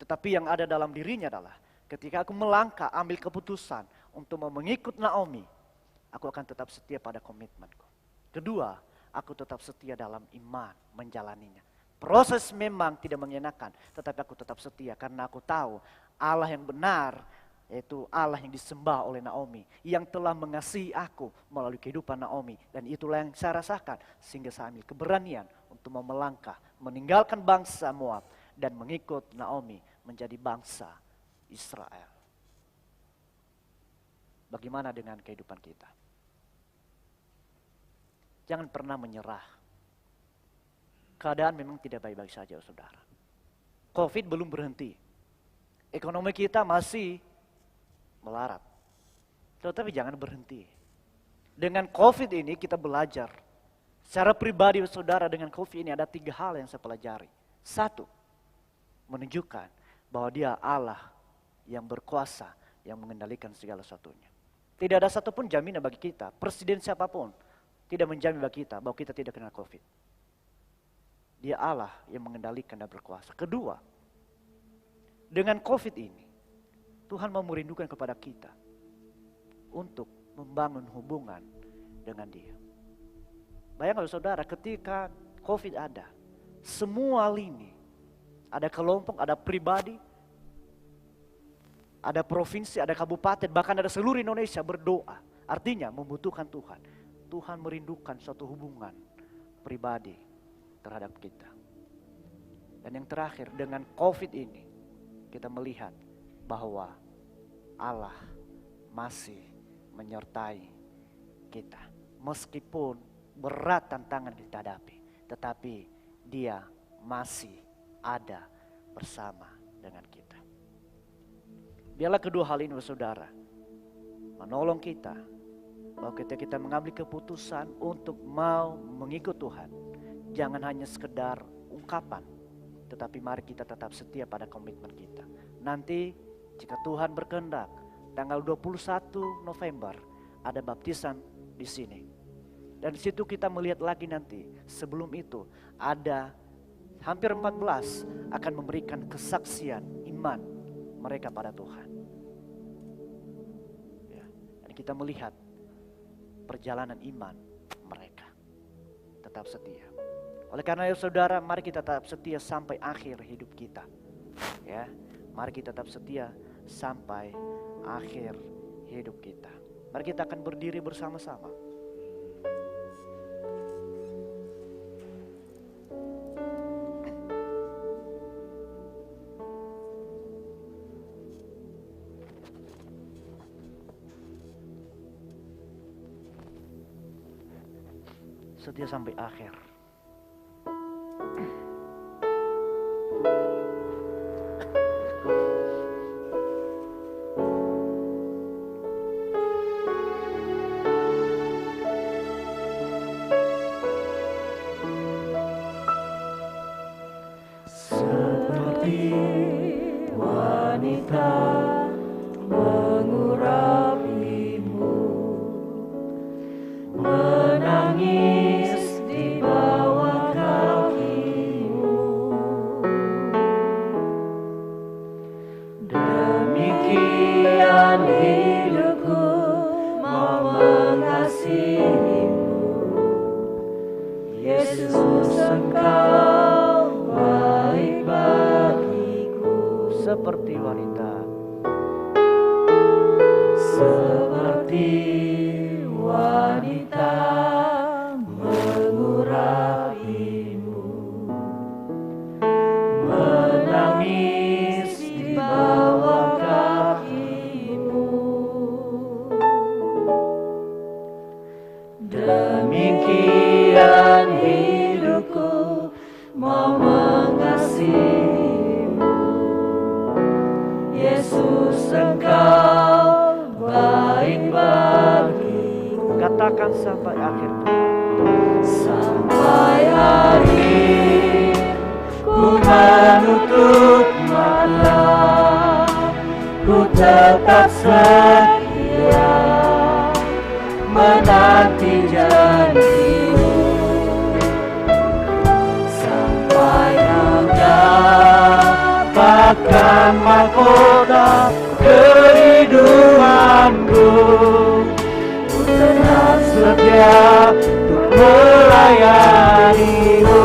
Tetapi yang ada dalam dirinya adalah ketika aku melangkah ambil keputusan untuk mengikut Naomi, aku akan tetap setia pada komitmenku. Kedua, aku tetap setia dalam iman menjalaninya. Proses memang tidak mengenakan, tetapi aku tetap setia karena aku tahu Allah yang benar, yaitu Allah yang disembah oleh Naomi, yang telah mengasihi aku melalui kehidupan Naomi. Dan itulah yang saya rasakan, sehingga saya ambil keberanian untuk mau melangkah, meninggalkan bangsa Moab, dan mengikut Naomi menjadi bangsa Israel. Bagaimana dengan kehidupan kita? Jangan pernah menyerah. Keadaan memang tidak baik-baik saja, saudara. COVID belum berhenti. Ekonomi kita masih melarat. Tetapi jangan berhenti. Dengan COVID ini kita belajar. Secara pribadi saudara, dengan COVID ini ada 3 hal yang saya pelajari. 1, menunjukkan bahwa dia Allah yang berkuasa, yang mengendalikan segala sesuatunya. Tidak ada satupun jaminan bagi kita, presiden siapapun tidak menjamin bagi kita bahwa kita tidak kena COVID. Dia Allah yang mengendalikan dan berkuasa. Kedua, dengan COVID ini, Tuhan mau merindukan kepada kita untuk membangun hubungan dengan Dia. Bayangkan saudara, ketika COVID ada, semua lini, ada kelompok, ada pribadi, ada provinsi, ada kabupaten, bahkan ada seluruh Indonesia berdoa. Artinya membutuhkan Tuhan. Tuhan merindukan suatu hubungan pribadi terhadap kita. Dan yang terakhir, dengan COVID ini, kita melihat bahwa Allah masih menyertai kita. Meskipun berat tantangan kita hadapi, tetapi Dia masih ada bersama dengan kita. Biarlah kedua hal ini saudara menolong kita bahwa ketika kita mengambil keputusan untuk mau mengikut Tuhan, jangan hanya sekedar ungkapan, tetapi mari kita tetap setia pada komitmen kita. Nanti jika Tuhan berkehendak, tanggal 21 November ada baptisan di sini. Dan di situ kita melihat lagi nanti, sebelum itu ada hampir 14 akan memberikan kesaksian iman mereka pada Tuhan. Ya, dan kita melihat perjalanan iman mereka tetap setia. Oleh karena itu saudara, mari kita tetap setia sampai akhir hidup kita. Ya, mari kita tetap setia sampai akhir hidup kita. Mari kita akan berdiri bersama-sama. Setia sampai akhir. Seperti wanita mengurapimu, menangis di bawah kakimu. Demikian hidupku mau mengasihimu, Yesus Engkau baik bagiku. Seperti wanita, seperti wanita mengurapimu, menangis di bawah kakimu. Demikian hidupku mau mengasihimu, Yesus Engkau baik bagiku. katakan sampai akhir. Sampai akhir ku menutup mata, ku tetap setia menanti janjimu. Sampai ku dapatkan mahkota kehidupanku, ku tetap setia untuk melayanimu.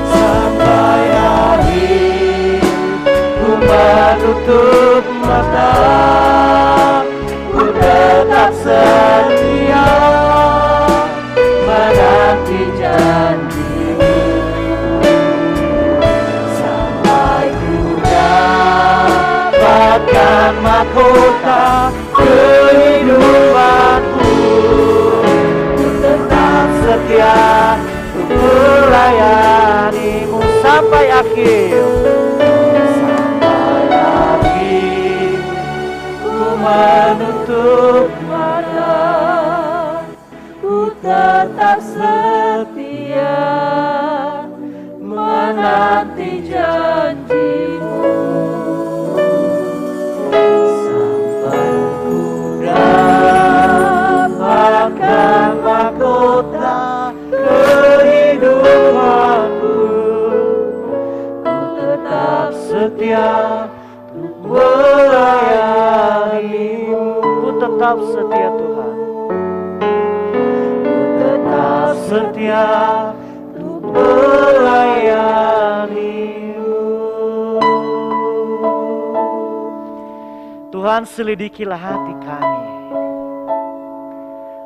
Sampai akhir ku menutup mata, ku tetap setia menanti janjimu. Sampai ku dapatkan mahkota kehidupanku, ku tetap setia untuk melayanimu sampai akhir. tetap setia menanti janji-Mu sampai ku dapatkan mahkota kehidupanku. Ku tetap setia melayani-Mu. Ku tetap setia Tuhan. Ku tetap setia untuk melayani-Mu. Tuhan, selidikilah hati kami,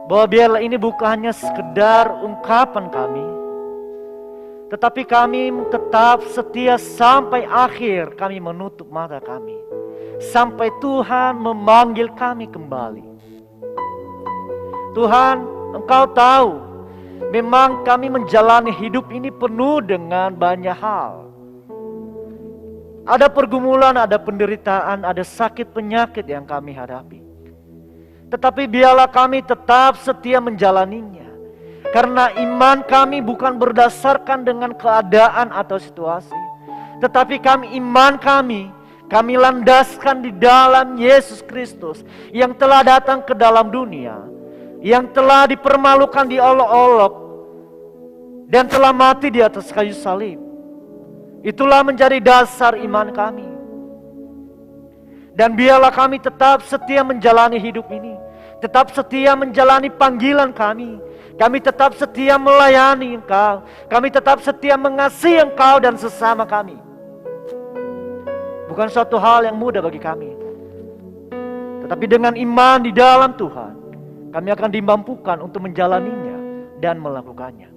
bahwa biarlah ini bukan hanya sekedar ungkapan kami, tetapi kami tetap setia sampai akhir kami menutup mata kami, sampai Tuhan memanggil kami kembali. Tuhan, Engkau tahu, memang kami menjalani hidup ini penuh dengan banyak hal. Ada pergumulan, ada penderitaan, ada sakit penyakit yang kami hadapi. Tetapi biarlah kami tetap setia menjalaninya. Karena iman kami bukan berdasarkan dengan keadaan atau situasi. Tetapi iman kami landaskan di dalam Yesus Kristus yang telah datang ke dalam dunia, yang telah dipermalukan, diolok-olok, dan telah mati di atas kayu salib. Itulah menjadi dasar iman kami. Dan biarlah kami tetap setia menjalani hidup ini, tetap setia menjalani panggilan kami. Kami tetap setia melayani Engkau, kami tetap setia mengasihi Engkau dan sesama kami. Bukan suatu hal yang mudah bagi kami, tetapi dengan iman di dalam Tuhan, kami akan dimampukan untuk menjalaninya dan melakukannya.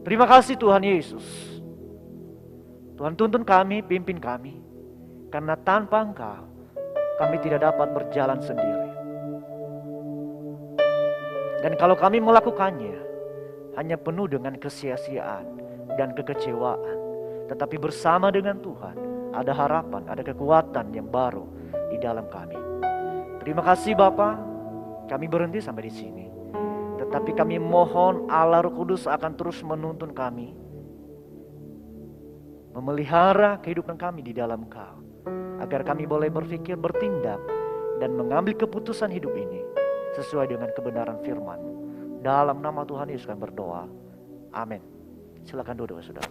Terima kasih Tuhan Yesus. Tuhan, tuntun kami, pimpin kami. Karena tanpa Engkau, kami tidak dapat berjalan sendiri. Dan kalau kami melakukannya, hanya penuh dengan kesia-siaan dan kekecewaan. Tetapi bersama dengan Tuhan, ada harapan, ada kekuatan yang baru di dalam kami. Terima kasih Bapa, kami berhenti sampai di sini. Tetapi kami mohon Allah Roh Kudus akan terus menuntun kami, memelihara kehidupan kami di dalam Engkau, agar kami boleh berpikir, bertindak, dan mengambil keputusan hidup ini sesuai dengan kebenaran firman. Dalam nama Tuhan Yesus kami berdoa. Amin. Silakan duduk saudara.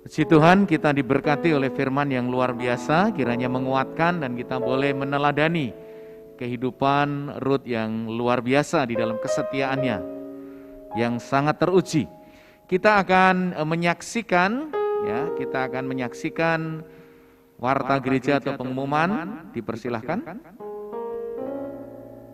Puji Tuhan, kita diberkati oleh firman yang luar biasa, kiranya menguatkan dan kita boleh meneladani kehidupan Ruth yang luar biasa di dalam kesetiaannya yang sangat teruji. Kita akan menyaksikan warta gereja atau pengumuman. Dipersilahkan.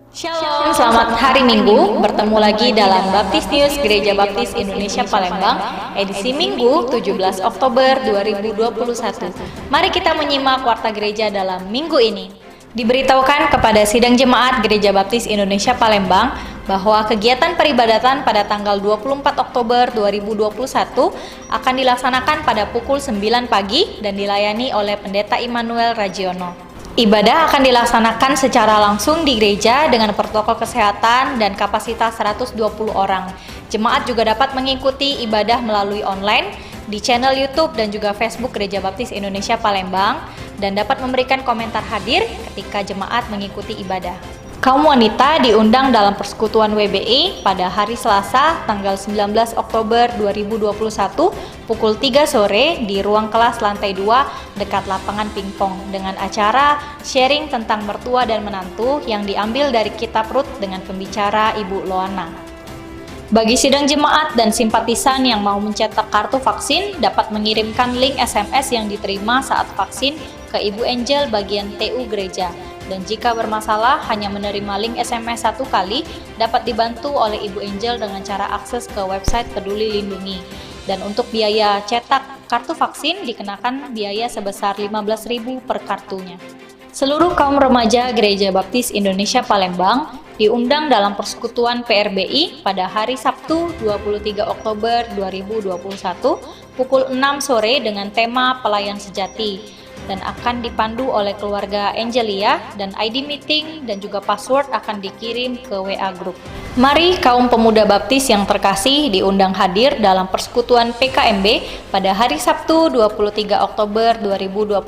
Shalom, selamat hari Minggu. Bertemu lagi dalam Baptis News Gereja Baptis Indonesia Palembang, edisi Minggu 17 Oktober 2021. Mari kita menyimak warta gereja dalam minggu ini. Diberitahukan kepada sidang jemaat Gereja Baptis Indonesia Palembang bahwa kegiatan peribadatan pada tanggal 24 Oktober 2021 akan dilaksanakan pada pukul 9 pagi dan dilayani oleh Pendeta Immanuel Ragiono. Ibadah akan dilaksanakan secara langsung di gereja dengan protokol kesehatan dan kapasitas 120 orang. Jemaat juga dapat mengikuti ibadah melalui online di channel YouTube dan juga Facebook Gereja Baptis Indonesia Palembang dan dapat memberikan komentar hadir ketika jemaat mengikuti ibadah. Kaum wanita diundang dalam persekutuan WBI pada hari Selasa tanggal 19 Oktober 2021 pukul 3 sore di ruang kelas lantai 2 dekat lapangan pingpong dengan acara sharing tentang mertua dan menantu yang diambil dari kitab Rut dengan pembicara Ibu Loana. Bagi sidang jemaat dan simpatisan yang mau mencetak kartu vaksin dapat mengirimkan link SMS yang diterima saat vaksin ke Ibu Angel bagian TU Gereja. Dan jika bermasalah hanya menerima link SMS 1 kali, dapat dibantu oleh Ibu Angel dengan cara akses ke website Peduli Lindungi. Dan untuk biaya cetak kartu vaksin dikenakan biaya sebesar 15.000 per kartunya. Seluruh kaum remaja Gereja Baptis Indonesia Palembang diundang dalam persekutuan PRBI pada hari Sabtu 23 Oktober 2021 pukul 6 sore dengan tema Pelayan Sejati dan akan dipandu oleh keluarga Angelia dan ID meeting dan juga password akan dikirim ke WA Group. Mari kaum pemuda baptis yang terkasih diundang hadir dalam persekutuan PKMB pada hari Sabtu 23 Oktober 2021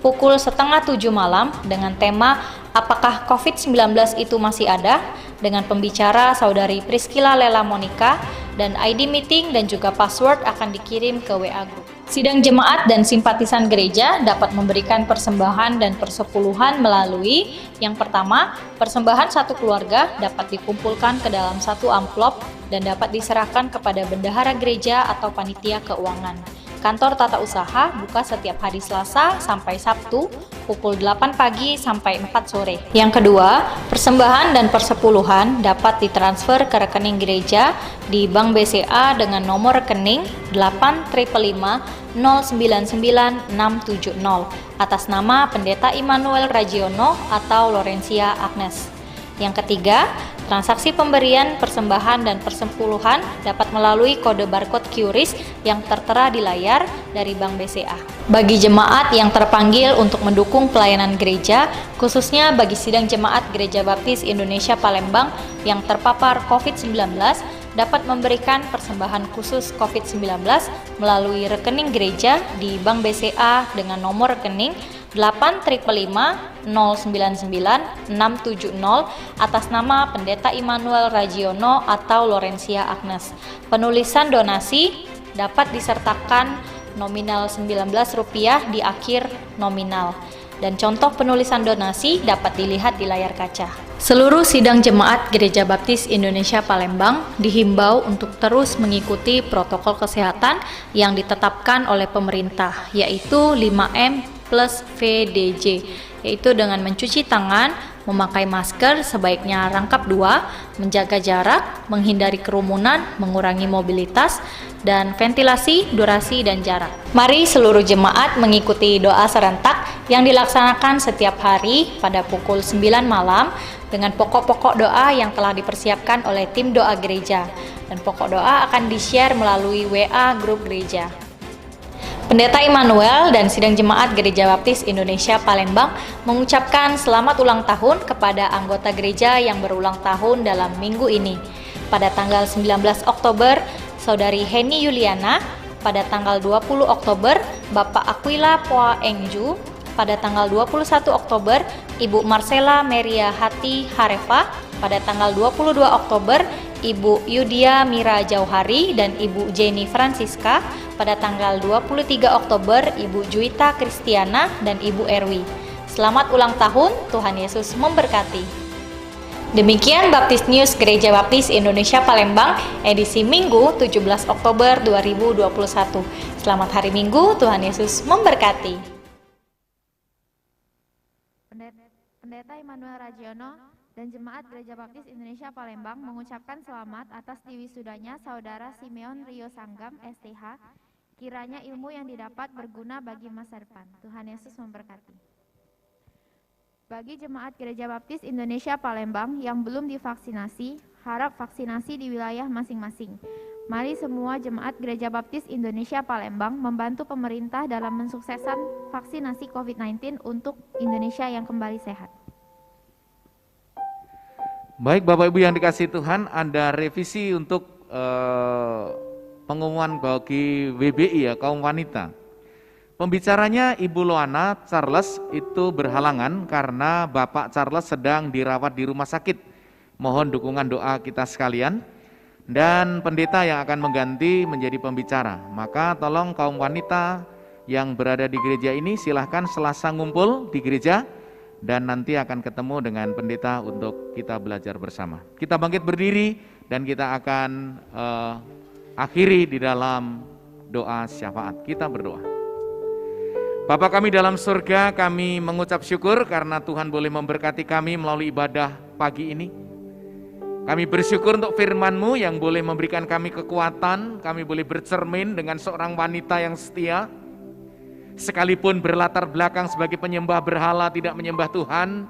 pukul 6:30 malam dengan tema Apakah COVID-19 itu masih ada? Dengan pembicara Saudari Priscilla Lela Monica dan ID meeting dan juga password akan dikirim ke WA Group. Sidang jemaat dan simpatisan gereja dapat memberikan persembahan dan persepuluhan melalui yang pertama, persembahan satu keluarga dapat dikumpulkan ke dalam satu amplop dan dapat diserahkan kepada bendahara gereja atau panitia keuangan. Kantor tata usaha buka setiap hari Selasa sampai Sabtu pukul 8 pagi sampai 4 sore. Yang kedua, persembahan dan persepuluhan dapat ditransfer ke rekening gereja di Bank BCA dengan nomor rekening 855099670 atas nama Pendeta Immanuel Ragiono atau Lorencia Agnes. Yang ketiga, transaksi pemberian, persembahan, dan persepuluhan dapat melalui kode barcode QRIS yang tertera di layar dari Bank BCA. Bagi jemaat yang terpanggil untuk mendukung pelayanan gereja, khususnya bagi sidang jemaat Gereja Baptis Indonesia Palembang yang terpapar COVID-19, dapat memberikan persembahan khusus COVID-19 melalui rekening gereja di Bank BCA dengan nomor rekening 855099670 atas nama Pendeta Immanuel Ragiono atau Lorencia Agnes. Penulisan donasi dapat disertakan nominal Rp19 di akhir nominal. Dan contoh penulisan donasi dapat dilihat di layar kaca. Seluruh sidang jemaat Gereja Baptis Indonesia Palembang dihimbau untuk terus mengikuti protokol kesehatan yang ditetapkan oleh pemerintah, yaitu 5M plus VDJ, yaitu dengan mencuci tangan, memakai masker sebaiknya rangkap 2, menjaga jarak, menghindari kerumunan, mengurangi mobilitas, dan ventilasi, durasi, dan jarak. Mari seluruh jemaat mengikuti doa serentak yang dilaksanakan setiap hari pada pukul 9 malam dengan pokok-pokok doa yang telah dipersiapkan oleh tim doa gereja, dan pokok doa akan di-share melalui WA grup gereja. Pendeta Immanuel dan sidang jemaat Gereja Baptis Indonesia Palembang mengucapkan selamat ulang tahun kepada anggota gereja yang berulang tahun dalam minggu ini. Pada tanggal 19 Oktober, Saudari Heni Yuliana. Pada tanggal 20 Oktober, Bapak Aquila Poa Engju. Pada tanggal 21 Oktober, Ibu Marcella Meria Hati Harefa. Pada tanggal 22 Oktober, Ibu Yudia Mira Jauhari dan Ibu Jenny Francisca. Pada tanggal 23 Oktober, Ibu Juwita Kristiana dan Ibu Erwi. Selamat ulang tahun, Tuhan Yesus memberkati. Demikian Baptis News Gereja Baptis Indonesia Palembang, edisi Minggu 17 Oktober 2021. Selamat hari Minggu, Tuhan Yesus memberkati. Pendeta Immanuel Ragiono dan Jemaat Gereja Baptis Indonesia Palembang mengucapkan selamat atas diwisudanya Saudara Simeon Rio Sanggam, STH. Kiranya ilmu yang didapat berguna bagi masa depan. Tuhan Yesus memberkati. Bagi Jemaat Gereja Baptis Indonesia Palembang yang belum divaksinasi, harap vaksinasi di wilayah masing-masing. Mari semua Jemaat Gereja Baptis Indonesia Palembang membantu pemerintah dalam mensukseskan vaksinasi COVID-19 untuk Indonesia yang kembali sehat. Baik Bapak Ibu yang dikasihi Tuhan, ada revisi untuk pengumuman bagi WBI ya, kaum wanita. Pembicaranya Ibu Loana Charles itu berhalangan karena Bapak Charles sedang dirawat di rumah sakit. Mohon dukungan doa kita sekalian. Dan pendeta yang akan mengganti menjadi pembicara. Maka tolong kaum wanita yang berada di gereja ini silahkan Selasa ngumpul di gereja dan nanti akan ketemu dengan pendeta untuk kita belajar bersama. Kita bangkit berdiri dan kita akan akhiri di dalam doa syafaat. Kita berdoa. Bapa kami dalam surga, kami mengucap syukur karena Tuhan boleh memberkati kami melalui ibadah pagi ini. Kami bersyukur untuk firman-Mu yang boleh memberikan kami kekuatan, kami boleh bercermin dengan seorang wanita yang setia, sekalipun berlatar belakang sebagai penyembah berhala tidak menyembah Tuhan,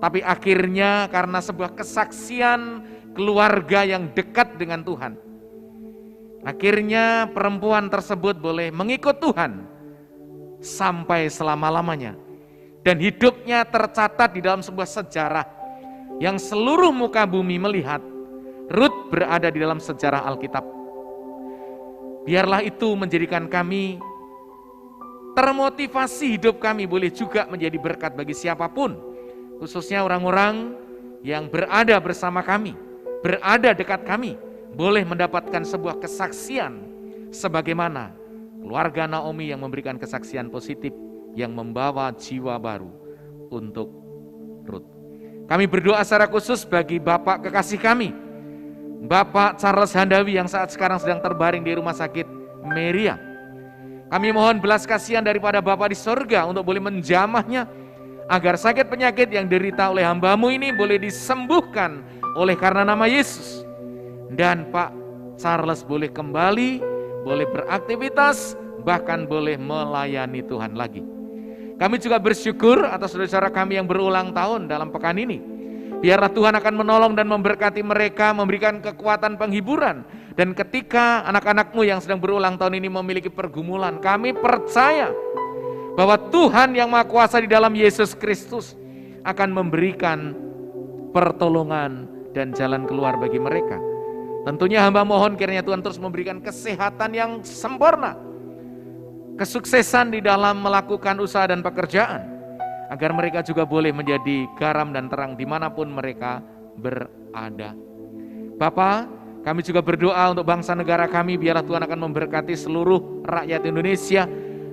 tapi akhirnya karena sebuah kesaksian keluarga yang dekat dengan Tuhan, akhirnya perempuan tersebut boleh mengikut Tuhan sampai selama-lamanya. Dan hidupnya tercatat di dalam sebuah sejarah yang seluruh muka bumi melihat Rut berada di dalam sejarah Alkitab. Biarlah itu menjadikan kami termotivasi, hidup kami boleh juga menjadi berkat bagi siapapun, khususnya orang-orang yang berada bersama kami, berada dekat kami, boleh mendapatkan sebuah kesaksian sebagaimana keluarga Naomi yang memberikan kesaksian positif yang membawa jiwa baru untuk Rut. Kami berdoa secara khusus bagi Bapak kekasih kami, Bapak Charles Handawi yang saat sekarang sedang terbaring di rumah sakit Meria. Kami mohon belas kasihan daripada Bapa di sorga untuk boleh menjamahnya, agar sakit penyakit yang derita oleh hamba-Mu ini boleh disembuhkan oleh karena nama Yesus. Dan Pak Charles boleh kembali, boleh beraktivitas, bahkan boleh melayani Tuhan lagi. Kami juga bersyukur atas saudara-saudara kami yang berulang tahun dalam pekan ini. Biarlah Tuhan akan menolong dan memberkati mereka, memberikan kekuatan penghiburan. Dan ketika anak-anak-Mu yang sedang berulang tahun ini memiliki pergumulan, kami percaya bahwa Tuhan yang Maha Kuasa di dalam Yesus Kristus akan memberikan pertolongan dan jalan keluar bagi mereka. Tentunya hamba mohon kiranya Tuhan terus memberikan kesehatan yang sempurna, kesuksesan di dalam melakukan usaha dan pekerjaan, agar mereka juga boleh menjadi garam dan terang dimanapun mereka berada. Bapa, kami juga berdoa untuk bangsa negara kami, biarlah Tuhan akan memberkati seluruh rakyat Indonesia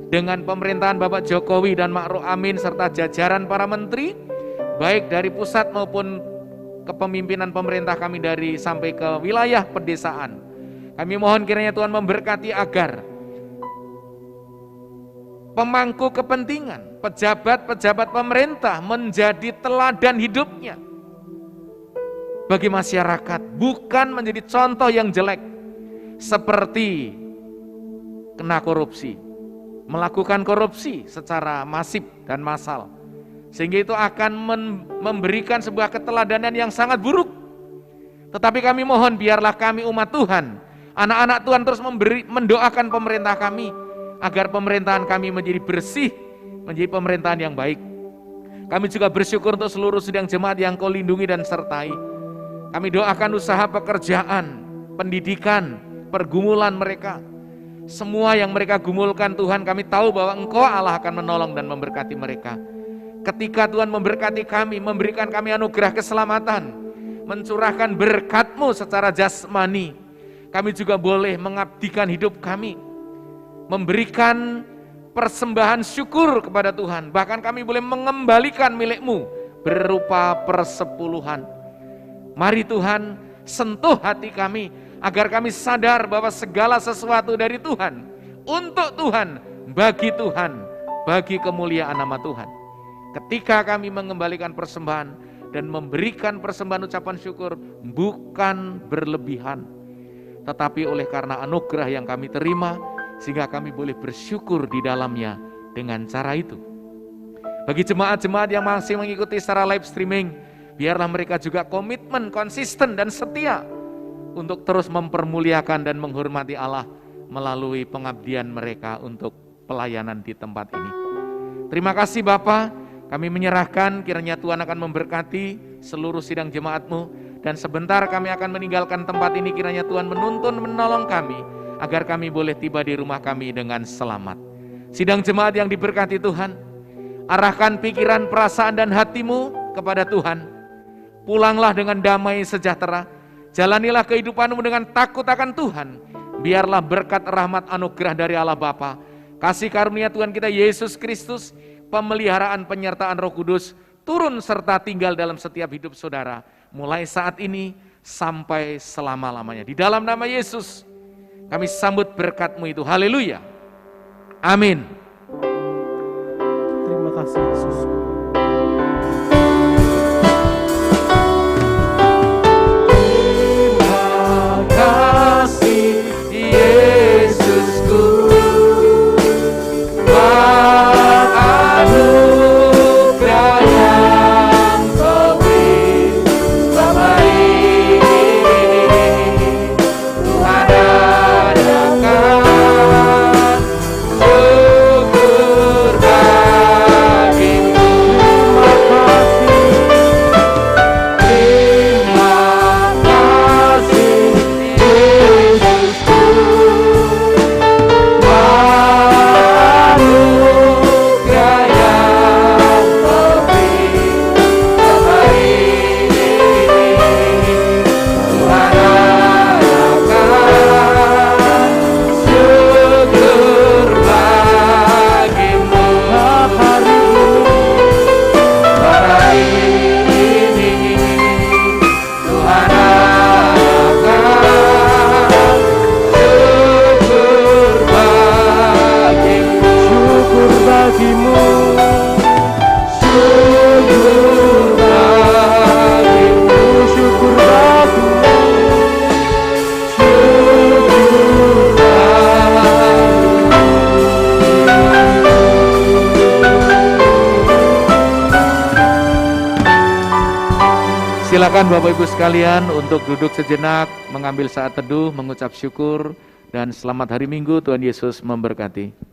dengan pemerintahan Bapak Jokowi dan Ma'ruf Amin serta jajaran para menteri, baik dari pusat maupun kepemimpinan pemerintah kami dari sampai ke wilayah pedesaan. Kami mohon kiranya Tuhan memberkati agar pemangku kepentingan, pejabat-pejabat pemerintah menjadi teladan hidupnya bagi masyarakat, bukan menjadi contoh yang jelek seperti kena korupsi, melakukan korupsi secara masif dan massal, sehingga itu akan memberikan sebuah keteladanan yang sangat buruk. Tetapi kami mohon biarlah kami umat Tuhan, anak-anak Tuhan terus mendoakan pemerintah kami, agar pemerintahan kami menjadi bersih, menjadi pemerintahan yang baik. Kami juga bersyukur untuk seluruh sidang jemaat yang Kau lindungi dan sertai. Kami doakan usaha pekerjaan, pendidikan, pergumulan mereka. Semua yang mereka gumulkan Tuhan, kami tahu bahwa Engkau Allah akan menolong dan memberkati mereka. Ketika Tuhan memberkati kami, memberikan kami anugerah keselamatan, mencurahkan berkat-Mu secara jasmani, kami juga boleh mengabdikan hidup kami, memberikan persembahan syukur kepada Tuhan. Bahkan kami boleh mengembalikan milik-Mu berupa persepuluhan. Mari Tuhan sentuh hati kami, agar kami sadar bahwa segala sesuatu dari Tuhan, untuk Tuhan, bagi kemuliaan nama Tuhan. Ketika kami mengembalikan persembahan dan memberikan persembahan ucapan syukur, bukan berlebihan, tetapi oleh karena anugerah yang kami terima, sehingga kami boleh bersyukur di dalamnya dengan cara itu. Bagi jemaat-jemaat yang masih mengikuti secara live streaming, biarlah mereka juga komitmen, konsisten dan setia untuk terus mempermuliakan dan menghormati Allah melalui pengabdian mereka untuk pelayanan di tempat ini. Terima kasih Bapa, kami menyerahkan kiranya Tuhan akan memberkati seluruh sidang jemaat-Mu, dan sebentar kami akan meninggalkan tempat ini, kiranya Tuhan menuntun, menolong kami, agar kami boleh tiba di rumah kami dengan selamat. Sidang jemaat yang diberkati Tuhan, arahkan pikiran, perasaan dan hatimu kepada Tuhan. Pulanglah dengan damai sejahtera, jalanilah kehidupanmu dengan takut akan Tuhan. Biarlah berkat rahmat anugerah dari Allah Bapa, kasih karunia Tuhan kita Yesus Kristus, pemeliharaan penyertaan Roh Kudus turun serta tinggal dalam setiap hidup saudara, mulai saat ini sampai selama-lamanya. Di dalam nama Yesus kami sambut berkat-Mu itu. Haleluya. Amin. Terima kasih Yesus. Buat anugerah yang Kau bagimu, syukur bagimu, syukur bagimu, syukur bagimu. Silakan Bapak Ibu sekalian untuk duduk sejenak, mengambil saat teduh, mengucap syukur, dan selamat hari Minggu. Tuhan Yesus memberkati.